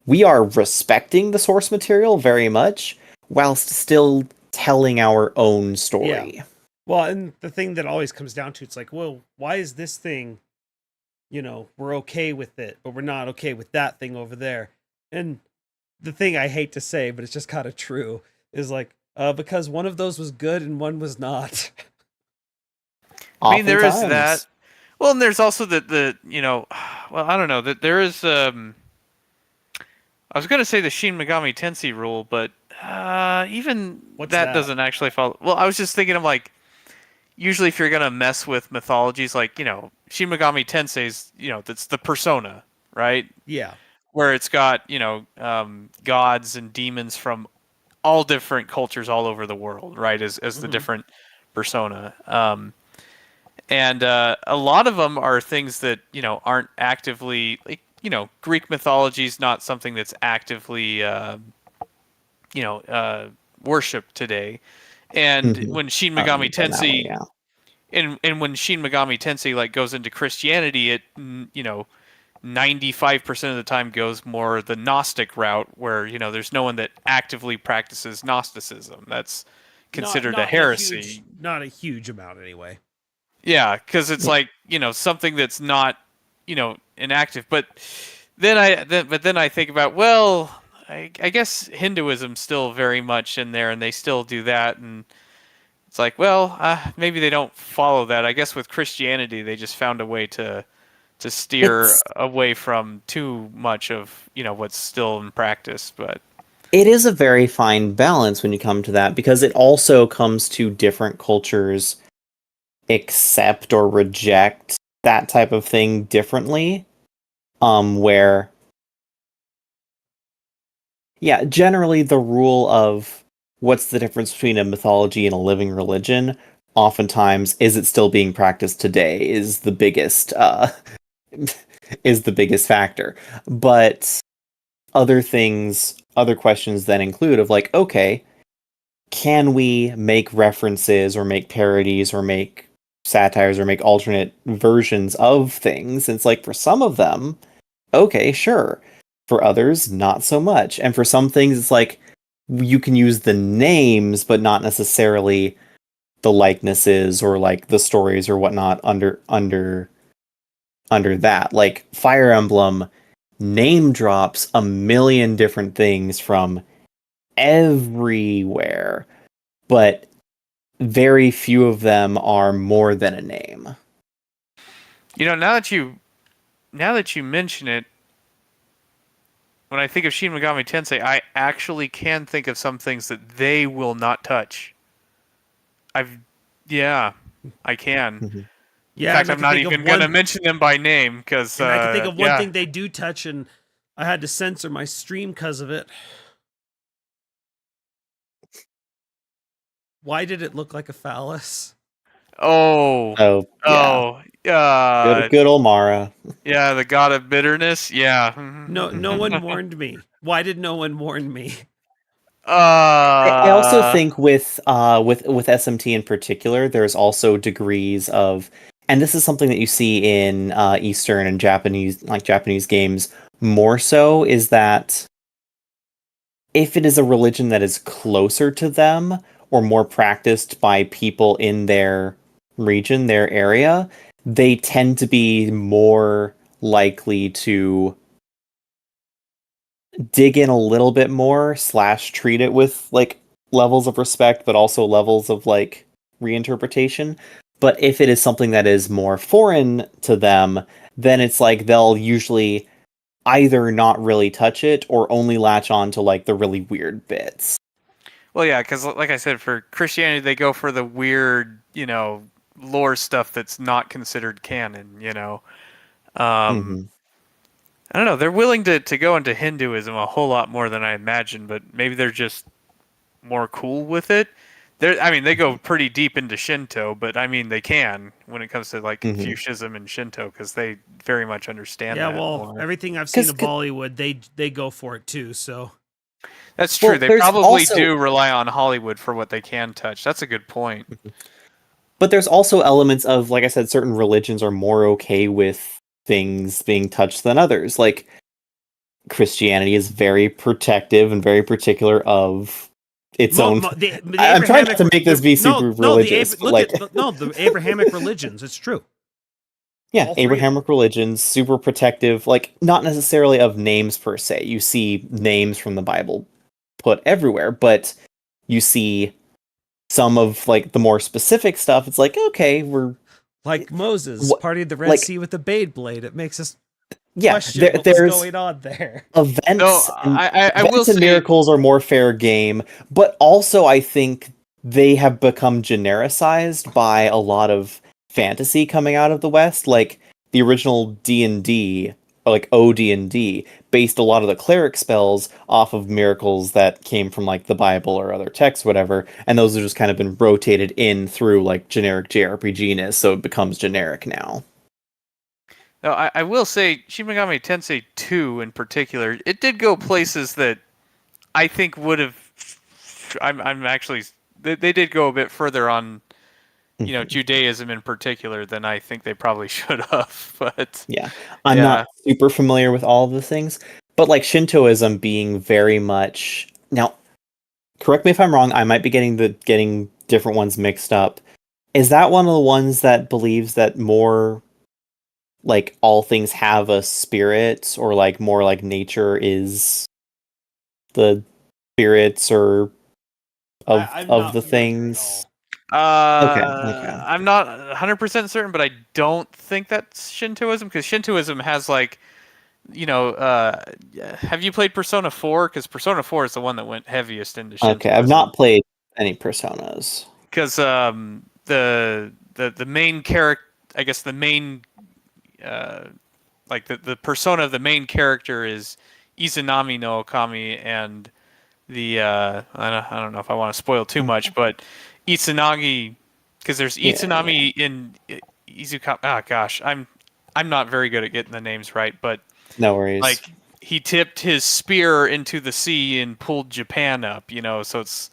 we are respecting the source material very much whilst still telling our own story. Yeah. Well, and the thing that always comes down to, it's like, well, why is this thing, we're okay with it, but we're not okay with that thing over there? And the thing I hate to say, but it's just kind of true, is like, because one of those was good and one was not. I mean, there is Oftentimes. that. Well, and there's also well, I don't know, that there is I was going to say the Shin Megami Tensei rule, but even What's that that? doesn't actually follow. Well, I was just thinking, I'm like, usually if you're gonna mess with mythologies, like Shin Megami Tensei's, that's the persona, right? Yeah. Where it's got gods and demons from all different cultures all over the world, right? As the Mhm. different persona. And a lot of them are things that aren't actively like Greek mythology is not something that's actively worshipped today. And Mhm. when Shin Megami But now, Tensei yeah. and when Shin Megami Tensei like goes into Christianity, it 95% of the time goes more the Gnostic route, where there's no one that actively practices Gnosticism. That's Not considered a not a huge heresy. not a huge amount anyway. Yeah, because it's Yeah. like something that's not inactive. But then I think about, well, I guess Hinduism's still very much in there, and they still do that, and it's like, well, maybe they don't follow that. I guess with Christianity, they just found a way to steer It's away from too much of what's still in practice. But it is a very fine balance when you come to that, because it also comes to different cultures accept or reject that type of thing differently. Where yeah, generally the rule of what's the difference between a mythology and a living religion, oftentimes is it still being practiced today is the biggest is the biggest factor. But other questions then include of like, okay, can we make references or make parodies or make satires or make alternate versions of things? And it's like for some of them, okay, sure. For others, not so much. And for some things, it's like you can use the names, but not necessarily the likenesses or like the stories or whatnot under that. Like Fire Emblem name drops a million different things from everywhere, but very few of them are more than a name. now that you mention it, when I think of Shin Megami Tensei, I actually can think of some things that they will not touch. I've, yeah, I can. Mhm. In Yeah, fact, and I I'm can not think of even gonna one mention them by name because, and I can think of one yeah. thing they do touch, and I had to censor my stream because of it. Why did it look like a phallus? Oh, Oh, yeah. oh, Good old Mara. yeah, the god of bitterness. Yeah. No one warned me. Why did no one warn me? I also uh, think with SMT in particular, there's also degrees of, and this is something that you see in Eastern and Japanese games more so, is that if it is a religion that is closer to them or more practiced by people in their region, their area, they tend to be more likely to dig in a little bit more slash treat it with like levels of respect but also levels of like reinterpretation. But if it is something that is more foreign to them, then it's like they'll usually either not really touch it or only latch on to like the really weird bits. well, yeah, because like I said, for Christianity, they go for the weird, lore stuff that's not considered canon. Um, Hmm. I don't know. They're willing to go into Hinduism a whole lot more than I imagined, but maybe they're just more cool with it. I mean, they go pretty deep into Shinto, but I mean, they can when it comes to like Hmm. Confucianism and Shinto because they very much understand Yeah, that well, more. everything I've seen Because of Bollywood, they go for it too. So That's true. well, They there's probably also do rely on Hollywood for what they can touch. That's a good point. but there's also elements of, like I said, certain religions are more okay with things being touched than others. Like Christianity is very protective and very particular of its own. the I'm trying not Abrahamic to make this be super no religious, but look like, at no the Abrahamic religions. It's true. yeah, All three. Abrahamic religions, super protective, like not necessarily of names per se. You see names from the Bible put everywhere, but you see some of like the more specific stuff. It's like, okay, we're Like Moses what, parted the Red like, Sea with the Beyblade. It makes us yeah, question what was there's going on there. Though events and I will events and say, miracles are more fair game, but also I think they have become genericized by a lot of fantasy coming out of the West. Like the original D&D, or like OD&D, based a lot of the cleric spells off of miracles that came from like the Bible or other texts, whatever. And those have just kind of been rotated in through like generic JRPG-ness, so it becomes generic now. Now, I will say Shin Megami Tensei 2 in particular, it did go places that I think would have. I'm actually. They did go a bit further on, Judaism in particular than I think they probably should have. But Yeah. I'm yeah, not super familiar with all of the things, but like Shintoism being very much now, correct me if I'm wrong, I might be getting different ones mixed up. Is that one of the ones that believes that more like all things have a spirit, or like more like nature is the spirits or I'm of not the familiar at things? all. Okay. I'm not 100% certain, but I don't think that's Shintoism because Shintoism has like, have you played Persona 4? Because Persona 4 is the one that went heaviest into Okay, I've Shintoism. not played any Personas. Because the main character, I guess the main uh, like the persona of the main character is Izanami no Okami, and the I don't know if I want to spoil too much, but Itsunagi, because there's Yeah, Itsunami in Izuka. Ah, gosh, I'm not very good at getting the names right, but no worries. like he tipped his spear into the sea and pulled Japan up, so it's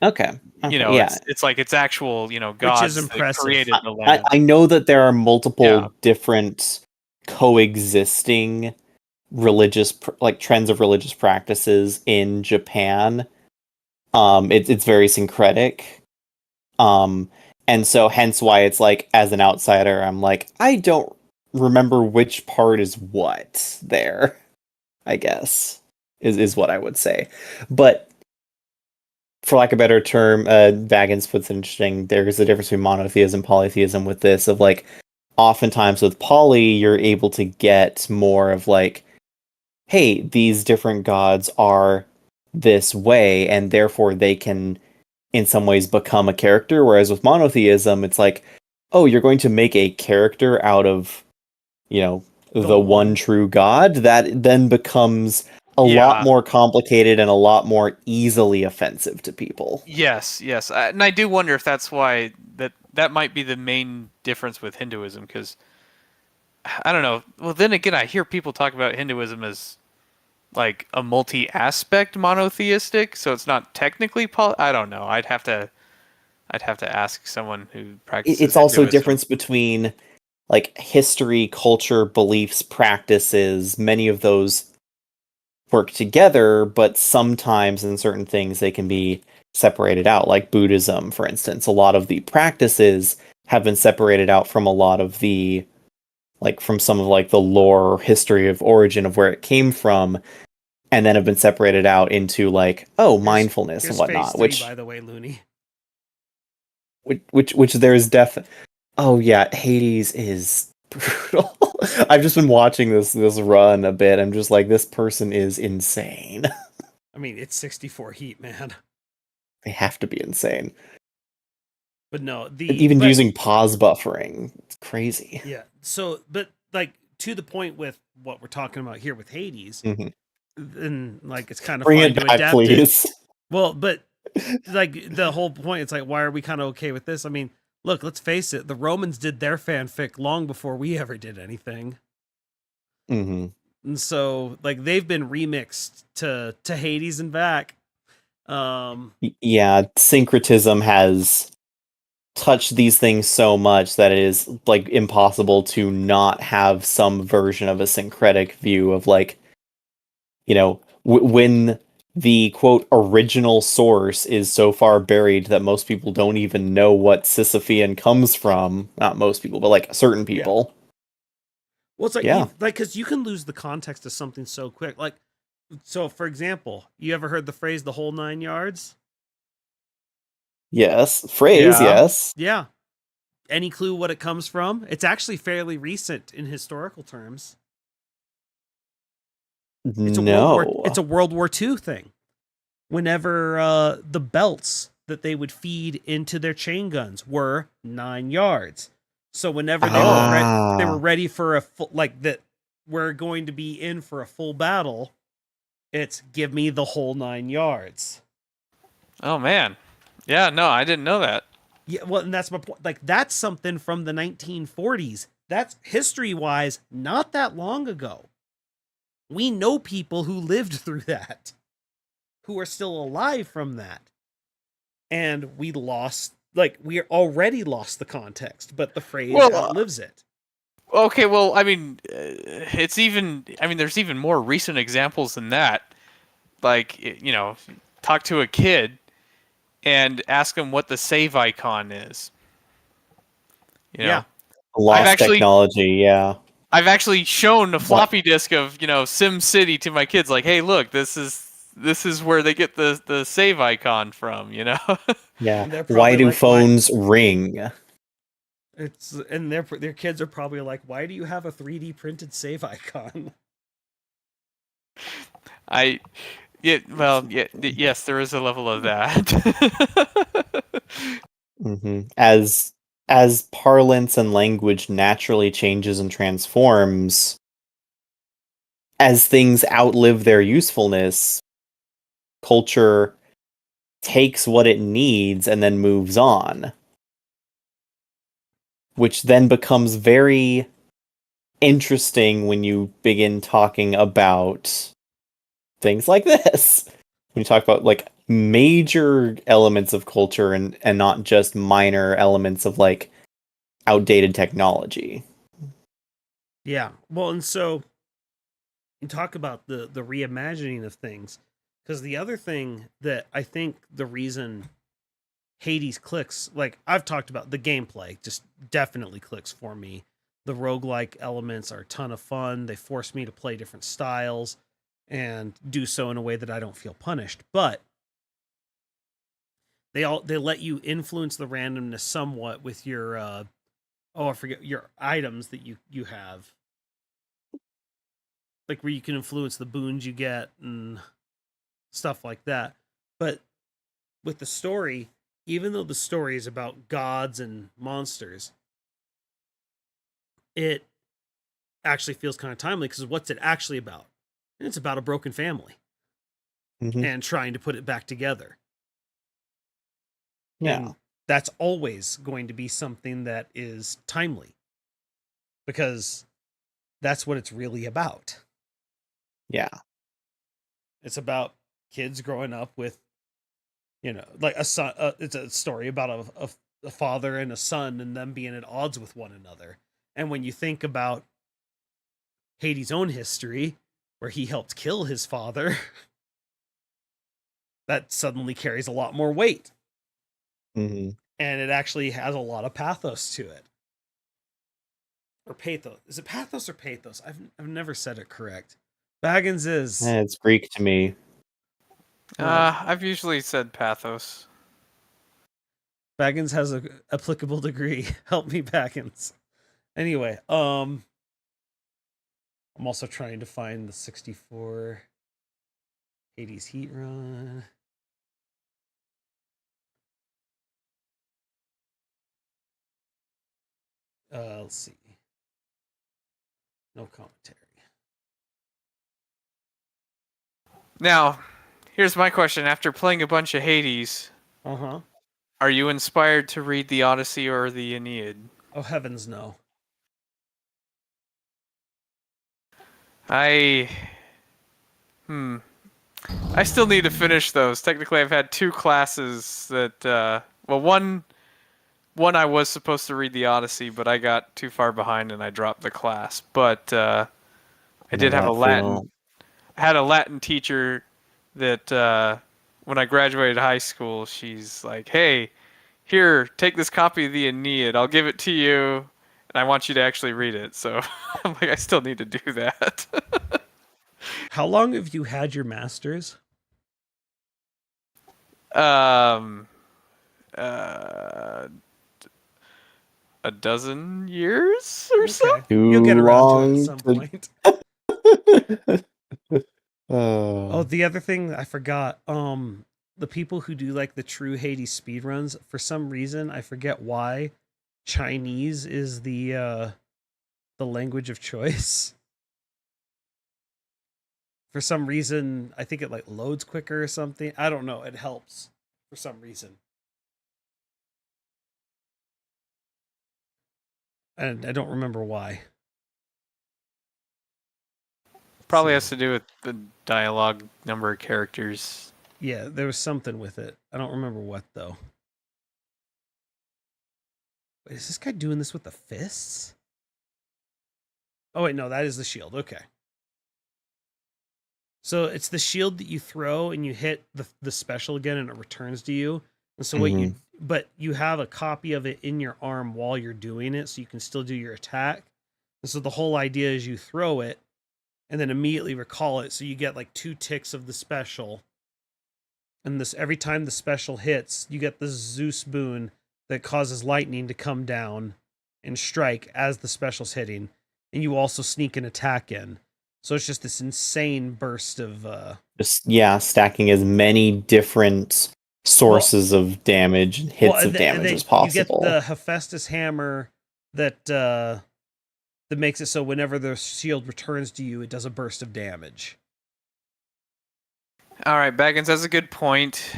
Okay. Okay. Yeah. it's like it's actual, Which is gods that impressive. created the I, land. I know that there are Yeah. multiple different coexisting like trends of religious practices in Japan. It's very syncretic. Um, and so hence why it's like as an outsider, I'm like, I don't remember which part is what there, I guess, is what I would say. But for lack of a better term, Baggins puts it interesting. There's a difference between monotheism and polytheism with this of like oftentimes with poly, you're able to get more of like, hey, these different gods are this way, and therefore they can in some ways become a character. Whereas with monotheism, it's like, oh, you're going to make a character out of, you know, The the one one. true God. That then becomes a lot Yeah. more complicated and a lot more easily offensive to people. Yes, yes. And I do wonder if that's why that might be the main difference with Hinduism because I don't know. Well, then again, I hear people talk about Hinduism as like a multi-aspect monotheistic, so it's not technically I don't know. I'd have to ask someone who practices It's also a Hinduism. difference between like history, culture, beliefs, practices. Many of those work together, but sometimes in certain things they can be separated out. Like Buddhism, for instance, a lot of the practices have been separated out from a lot of the like from some of like the lore or history of origin of where it came from, and then have been separated out into like, oh, Here's mindfulness and here's phase whatnot, 3, by the way, Looney. which there's oh yeah, Hades is brutal. I've just been watching this run a bit. I'm just like, this person is insane. I mean, it's 64 heat, man. They have to be insane. But no, Even using pause buffering, it's crazy. yeah. So, but like to the point with what we're talking about here with Hades, Mm-hmm. and like it's kind of Bring fun it to back, adapt it. please. Well, but like the whole point, it's like, why are we kind of okay with this? I mean, look, let's face it, the Romans did their fanfic long before we ever did anything. Mm-hmm. And so like they've been remixed to Hades and back. Yeah, syncretism has touched these things so much that it is like impossible to not have some version of a syncretic view of like, when the quote original source is so far buried that most people don't even know what Sisyphean comes from. Not most people, but like certain Yeah. people. Well, it's like Yeah. because you can lose the context of something so quick. Like, so for example, you ever heard the phrase "the whole 9 yards"? Yes. Phrase, Yeah. yes. Yeah. Any clue what it comes from? It's actually fairly recent in historical terms. It's a No. World War II thing. Whenever the belts that they would feed into their chain guns were 9 yards. So whenever they were ready for a full, like that, we're going to be in for a full battle. It's give me the whole 9 yards. Oh man, yeah, no, I didn't know that. Yeah, well, and that's my point. Like that's something from the 1940s. That's history-wise not that long ago. We know people who lived through that, who are still alive from that. And we already lost the context, but the phrase outlives it. Okay, well, I mean, there's even more recent examples than that. Like, talk to a kid and ask them what the save icon is. Yeah. Lost technology, yeah. I've actually shown a floppy disk of, Sim City to my kids, like, hey, look, this is where they get the save icon from, Yeah. Why do phones ring? And their kids are probably like, why do you have a 3D printed save icon? Yes, there is a level of that. As parlance and language naturally changes and transforms, as things outlive their usefulness, culture takes what it needs and then moves on. Which then becomes very interesting when you begin talking about things like this. When you talk about like major elements of culture and not just minor elements of like outdated technology. Yeah. Well, and so you talk about the reimagining of things, because the other thing that I think the reason Hades clicks, like I've talked about, the gameplay just definitely clicks for me. The roguelike elements are a ton of fun. They force me to play different styles and do so in a way that I don't feel punished. But they let you influence the randomness somewhat with your I forget your items that you have. Like where you can influence the boons you get and stuff like that. But with the story, even though the story is about gods and monsters, it actually feels kind of timely because what's it actually about? And it's about a broken family and trying to put it back together. Yeah. And that's always going to be something that is timely because that's what it's really about. Yeah. It's about kids growing up with, like a son. It's a story about a father and a son and them being at odds with one another. And when you think about Hades' own history, where he helped kill his father, that suddenly carries a lot more weight. Mm-hmm. And it actually has a lot of pathos to it. Or pathos. Is it pathos or pathos? I've never said it correct. Baggins is. It's Greek to me. I've usually said pathos. Baggins has a applicable degree. Help me, Baggins. Anyway, I'm also trying to find the 64 Hades Heat Run. Let's see. No commentary. Now, here's my question. After playing a bunch of Hades, are you inspired to read the Odyssey or the Aeneid? Oh, heavens no. I still need to finish those. Technically, I've had 2 classes that, one I was supposed to read the Odyssey, but I got too far behind and I dropped the class. But I did have a Latin teacher that when I graduated high school, she's like, "Hey, here, take this copy of the Aeneid. I'll give it to you, and I want you to actually read it." So I'm like, I still need to do that. How long have you had your master's? A dozen years or so. You'll get around to it at some point. Oh, the other thing I forgot. the people who do like the true Hades speedruns, for some reason, I forget why, Chinese is the language of choice. For some reason, I think it like loads quicker or something. I don't know. It helps for some reason. And I don't remember why. Probably So, has to do with the dialogue number of characters. yeah, there was something with it. I don't remember what though. Wait, is this guy doing this with the fists? Oh wait, no, that is the shield. Okay. So it's the shield that you throw and you hit the special again and it returns to you. And so but you have a copy of it in your arm while you're doing it, so you can still do your attack. And so the whole idea is you throw it and then immediately recall it, so you get like 2 ticks of the special. And this every time the special hits, you get the Zeus boon that causes lightning to come down and strike as the special's hitting. And you also sneak an attack in. So it's just this insane burst of just stacking as many different sources of damage, hits of damage as possible. You get the Hephaestus hammer that makes it so whenever the shield returns to you, it does a burst of damage. All right, Baggins has a good point.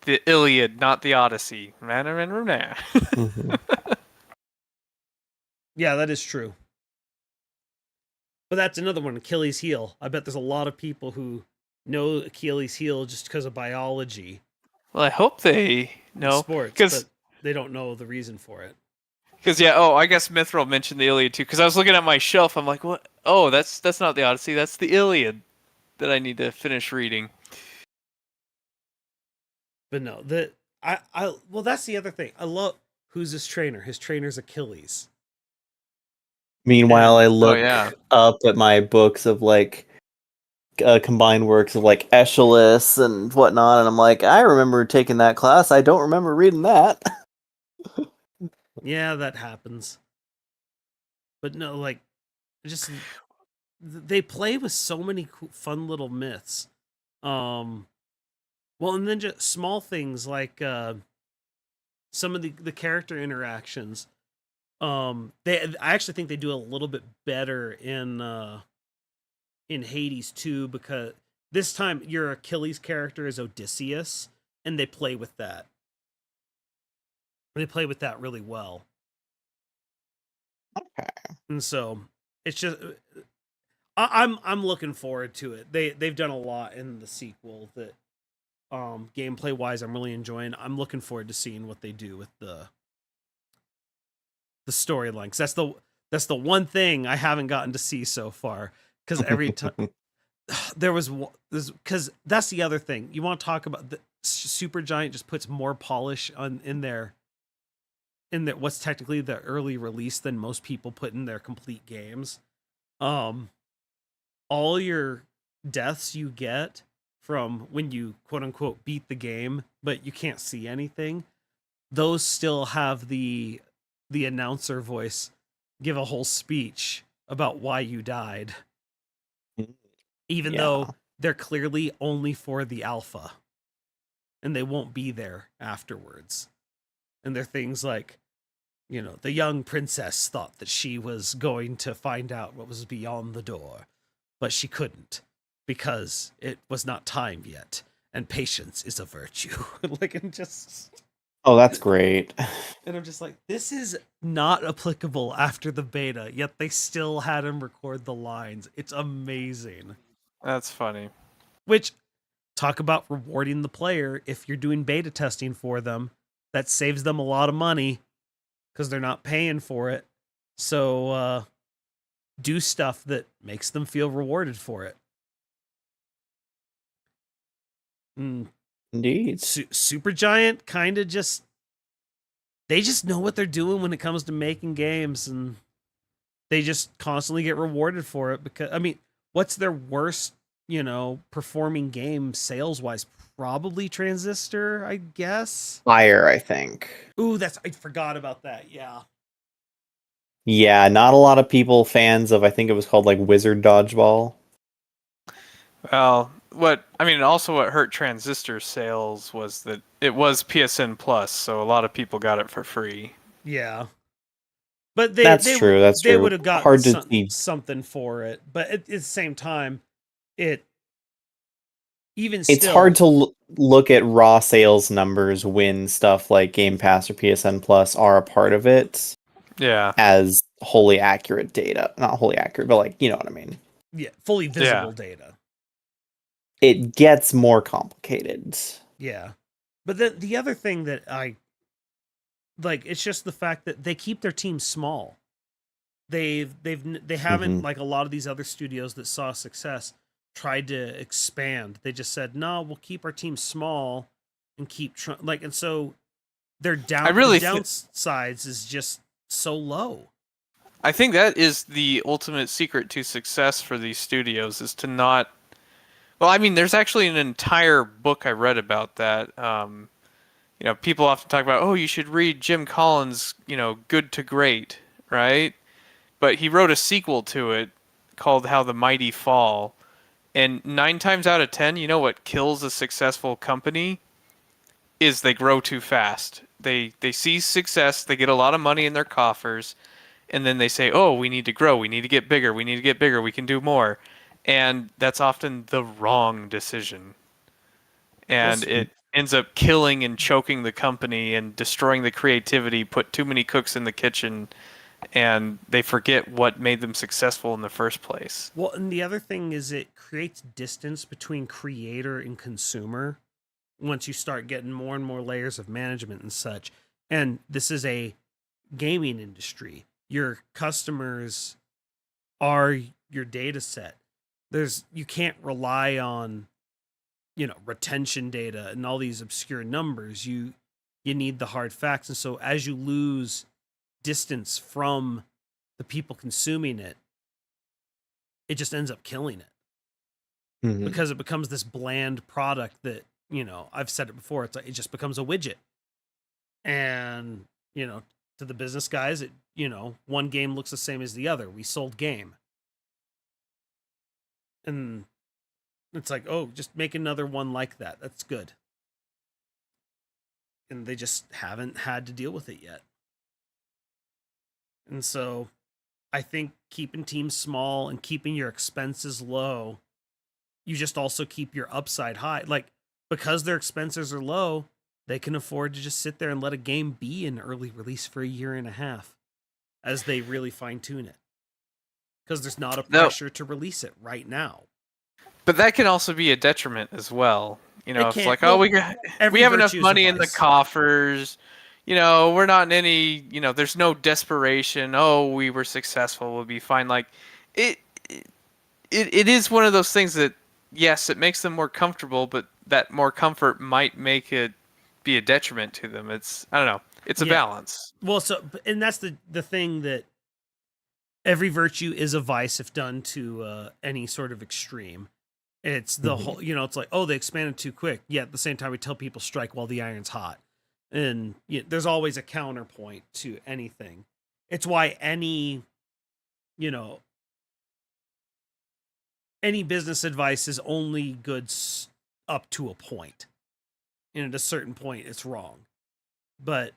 The Iliad, not the Odyssey. Mhm. Yeah, that is true. But that's another one, Achilles' heel. I bet there's a lot of people who know Achilles' heel just because of biology. Well, I hope they know. Sports, but they don't know the reason for it. Because I guess Mithril mentioned the Iliad too. Because I was looking at my shelf, I'm like, what? Oh, that's not the Odyssey. That's the Iliad that I need to finish reading. But no, well, that's the other thing. I love who's his trainer. His trainer's Achilles. Meanwhile, I look up at my books of like combined works of like Aeschylus and whatnot, and I'm like, I remember taking that class. I don't remember reading that. Yeah, that happens. But no, like, just they play with so many fun little myths. Well, and then just small things like some of the character interactions. I actually think they do a little bit better in Hades too, because this time your Achilles character is Odysseus, and they play with that. They play with that really well. Okay. And so it's just I'm looking forward to it. They've done a lot in the sequel that gameplay wise I'm really enjoying. I'm looking forward to seeing what they do with the storyline, because that's the one thing I haven't gotten to see so far, because every time because that's the other thing. You want to talk about the Supergiant just puts more polish in their what's technically the early release than most people put in their complete games. All your deaths you get from when you quote unquote beat the game, but you can't see anything, those still have the announcer voice give a whole speech about why you died, even though they're clearly only for the alpha and they won't be there afterwards. And they're things like, the young princess thought that she was going to find out what was beyond the door, but she couldn't because it was not time yet, and patience is a virtue. Oh, that's great. And I'm just like, this is not applicable after the beta, yet they still had him record the lines. It's amazing. That's funny. Which, talk about rewarding the player. If you're doing beta testing for them, that saves them a lot of money because they're not paying for it. So do stuff that makes them feel rewarded for it. Indeed. Supergiant kind of they just know what they're doing when it comes to making games, and they just constantly get rewarded for it. Because, I mean, what's their worst, performing game sales wise? Probably Transistor, I guess. Fire, I think. Ooh, I forgot about that. Yeah. Yeah, not a lot of people fans of, I think it was called like Wizard Dodgeball. Well, what hurt Transistor sales was that it was PSN Plus, so a lot of people got it for free. Yeah. But That's true. That's they true. would have gotten Hard to see. something for it. But at the same time, it even It's still, hard to look at raw sales numbers when stuff like Game Pass or PSN Plus are a part of it Yeah. as wholly accurate data. Not wholly accurate, but like, you know what I mean. yeah, fully visible data. It gets more complicated. Yeah. But the other thing that I like, it's just the fact that they keep their team small. They haven't, like a lot of these other studios that saw success, tried to expand. They just said, "No, we'll keep our team small and keep and so their downsides is just so low." I think that is the ultimate secret to success for these studios is to not. Well, I mean, there's actually an entire book I read about that. People often talk about, oh, you should read Jim Collins', Good to Great, right? But he wrote a sequel to it called How the Mighty Fall. And 9 times out of 10, you know what kills a successful company is they grow too fast. They see success, they get a lot of money in their coffers, and then they say, "Oh, we need to grow. We need to get bigger. We need to get bigger. We can do more." And that's often the wrong decision. And it ends up killing and choking the company and destroying the creativity, put too many cooks in the kitchen, and they forget what made them successful in the first place. Well, and the other thing is it creates distance between creator and consumer once you start getting more and more layers of management and such. And this is a gaming industry. Your customers are your data set. You can't rely on, retention data and all these obscure numbers. You need the hard facts. And so as you lose distance from the people consuming it, it just ends up killing it. Because it becomes this bland product that, I've said it before, it's like it just becomes a widget. And, to the business guys, one game looks the same as the other. We sold game. And it's like, oh, just make another one like that. That's good. And they just haven't had to deal with it yet. And so I think keeping teams small and keeping your expenses low, you just also keep your upside high. Like, because their expenses are low, they can afford to just sit there and let a game be in early release for a year and a half as they really fine tune it. Because there's not a pressure to release it right now. But that can also be a detriment as well. It's like, well, we have enough money in the coffers. We're not in any, there's no desperation. Oh, we were successful. We'll be fine. Like, it is one of those things that, yes, it makes them more comfortable, but that more comfort might make it be a detriment to them. It's, I don't know. It's a balance. Well, and that's the thing that every virtue is a vice if done to any sort of extreme. It's the whole, it's like, oh, they expanded too quick. Yet at the same time, we tell people strike while the iron's hot. And there's always a counterpoint to anything. It's why any business advice is only good up to a point. And at a certain point, it's wrong. But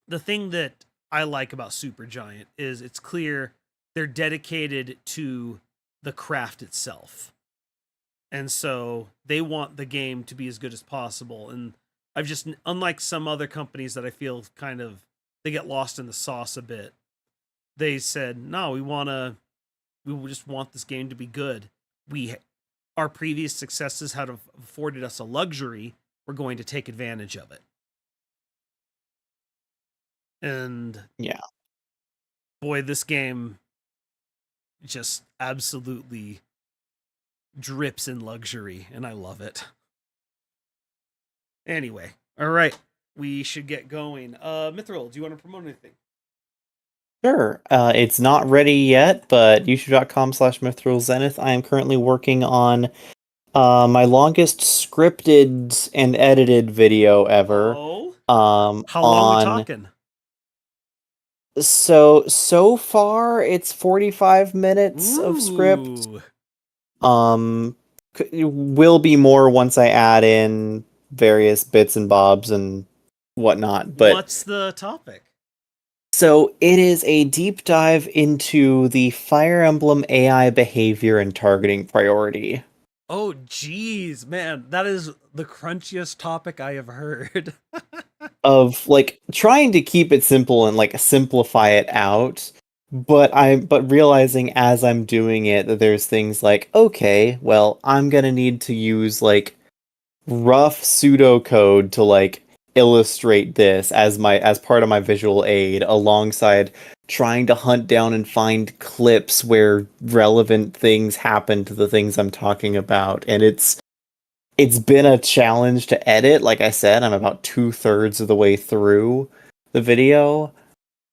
the thing that I like about Supergiant is it's clear they're dedicated to the craft itself. And so they want the game to be as good as possible. And unlike some other companies that I feel they get lost in the sauce a bit, they said, no, we just want this game to be good. Our previous successes had afforded us a luxury. We're going to take advantage of it. And yeah, boy, this game just absolutely drips in luxury, and I love it. Anyway, all right, we should get going. Mithril, do you want to promote anything? Sure. It's not ready yet, but youtube.com/MithrilZenith. I am currently working on my longest scripted and edited video ever. Oh, how long are we talking? So far it's 45 minutes of script. will be more once I add in various bits and bobs and whatnot. But What's the topic? so it is a deep dive into the Fire Emblem AI behavior and targeting priority. Oh, geez, man, that is the crunchiest topic I have heard. Of like trying to keep it simple and like simplify it out, but realizing as I'm doing it that there's things like, okay, well, I'm gonna need to use like rough pseudocode to like illustrate this as part of my visual aid, alongside trying to hunt down and find clips where relevant things happen to the things I'm talking about. And it's been a challenge to edit. Like I said, I'm about 2/3 of the way through the video,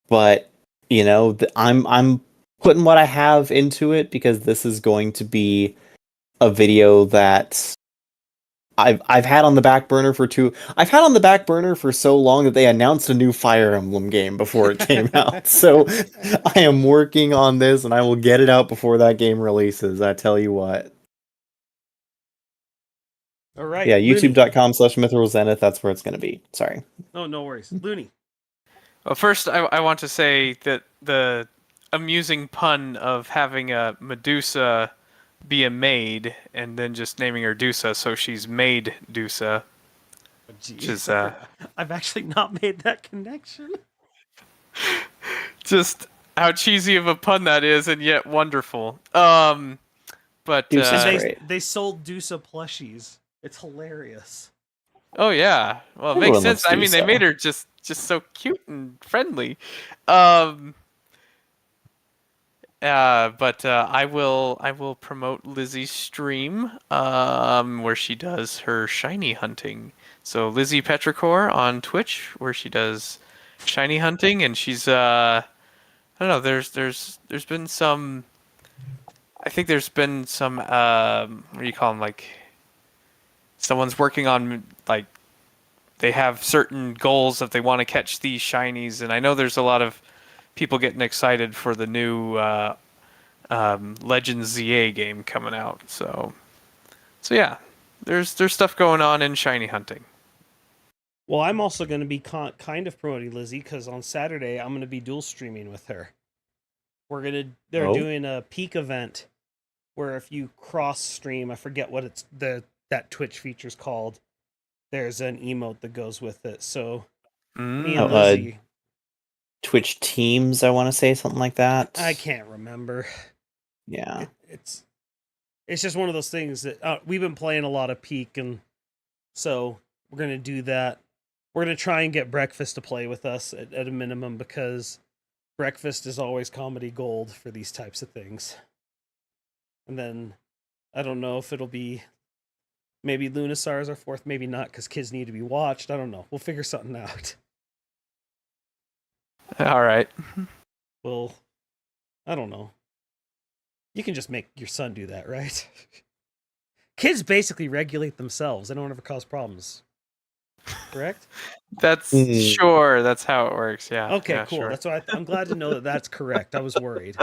but I'm putting what I have into it because this is going to be a video that I've had on the back burner I've had on the back burner for so long that they announced a new Fire Emblem game before it came out. So I am working on this and I will get it out before that game releases. I tell you what. All right. Yeah, Looney. youtube.com/MithralZenith, that's where it's going to be. Sorry. Oh, no worries. Looney. Well, first, I want to say that the amusing pun of having a Medusa be a maid and then just naming her Dusa, so she's Maid Dusa. Oh, geez. Which is, I've actually not made that connection. just how cheesy of a pun that is, and yet wonderful. But Dusa's And great. they sold Dusa plushies. It's hilarious. oh yeah, well it makes Everyone sense. loves I mean, they Dusa. made her just so cute and friendly. But I will promote Lizzie's stream, where she does her shiny hunting. So Lizzie Petrichor on Twitch, where she does shiny hunting, and she's I don't know. There's been some. I think there's been some. What do you call them? Like someone's working on like they have certain goals that they want to catch these shinies, and I know there's a lot of people getting excited for the new Legends ZA game coming out. So yeah, there's stuff going on in shiny hunting. Well, I'm also going to be kind of promoting Lizzie because on Saturday I'm going to be dual streaming with her. They're Oh. doing a peak event where if you cross stream, I forget what that Twitch feature's called. There's an emote that goes with it. So me and Oh, Lizzie, Twitch Teams, I want to say something like that. I can't remember. Yeah. It's just one of those things that we've been playing a lot of Peak, and so we're gonna do that. We're gonna try and get Breakfast to play with us at a minimum because Breakfast is always comedy gold for these types of things. And then I don't know if it'll be maybe Lunasaur is our fourth, maybe not because kids need to be watched. I don't know. We'll figure something out. All right. Well, I don't know. You can just make your son do that, right? Kids basically regulate themselves. They don't ever cause problems. Correct? That's sure. That's how it works. Yeah. Okay, yeah, cool. Sure. That's why I'm glad to know that that's correct. I was worried.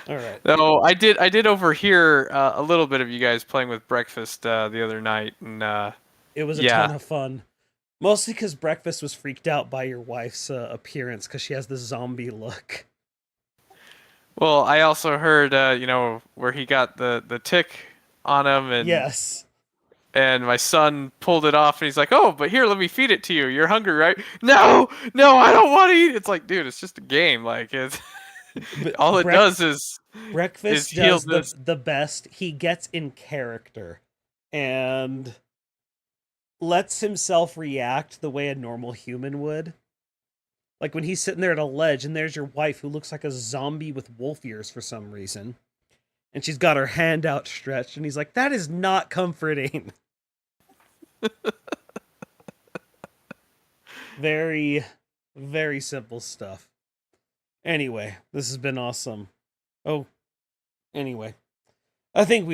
All right. No, I did overhear a little bit of you guys playing with Breakfast the other night, and It was a yeah. ton of fun. Mostly because Breakfast was freaked out by your wife's appearance because she has this zombie look. Well, I also heard where he got the tick on him, and Yes. and my son pulled it off, and he's like, "Oh, but here, let me feed it to you. You're hungry, right?" No, I don't want to eat. It's like, dude, it's just a game. Like it's all it does is Breakfast heal does this. the best. He gets in character and lets himself react the way a normal human would. Like when he's sitting there at a ledge and there's your wife who looks like a zombie with wolf ears for some reason. And she's got her hand outstretched and he's like, that is not comforting. Very, very simple stuff. Anyway, this has been awesome. Oh, anyway. I think we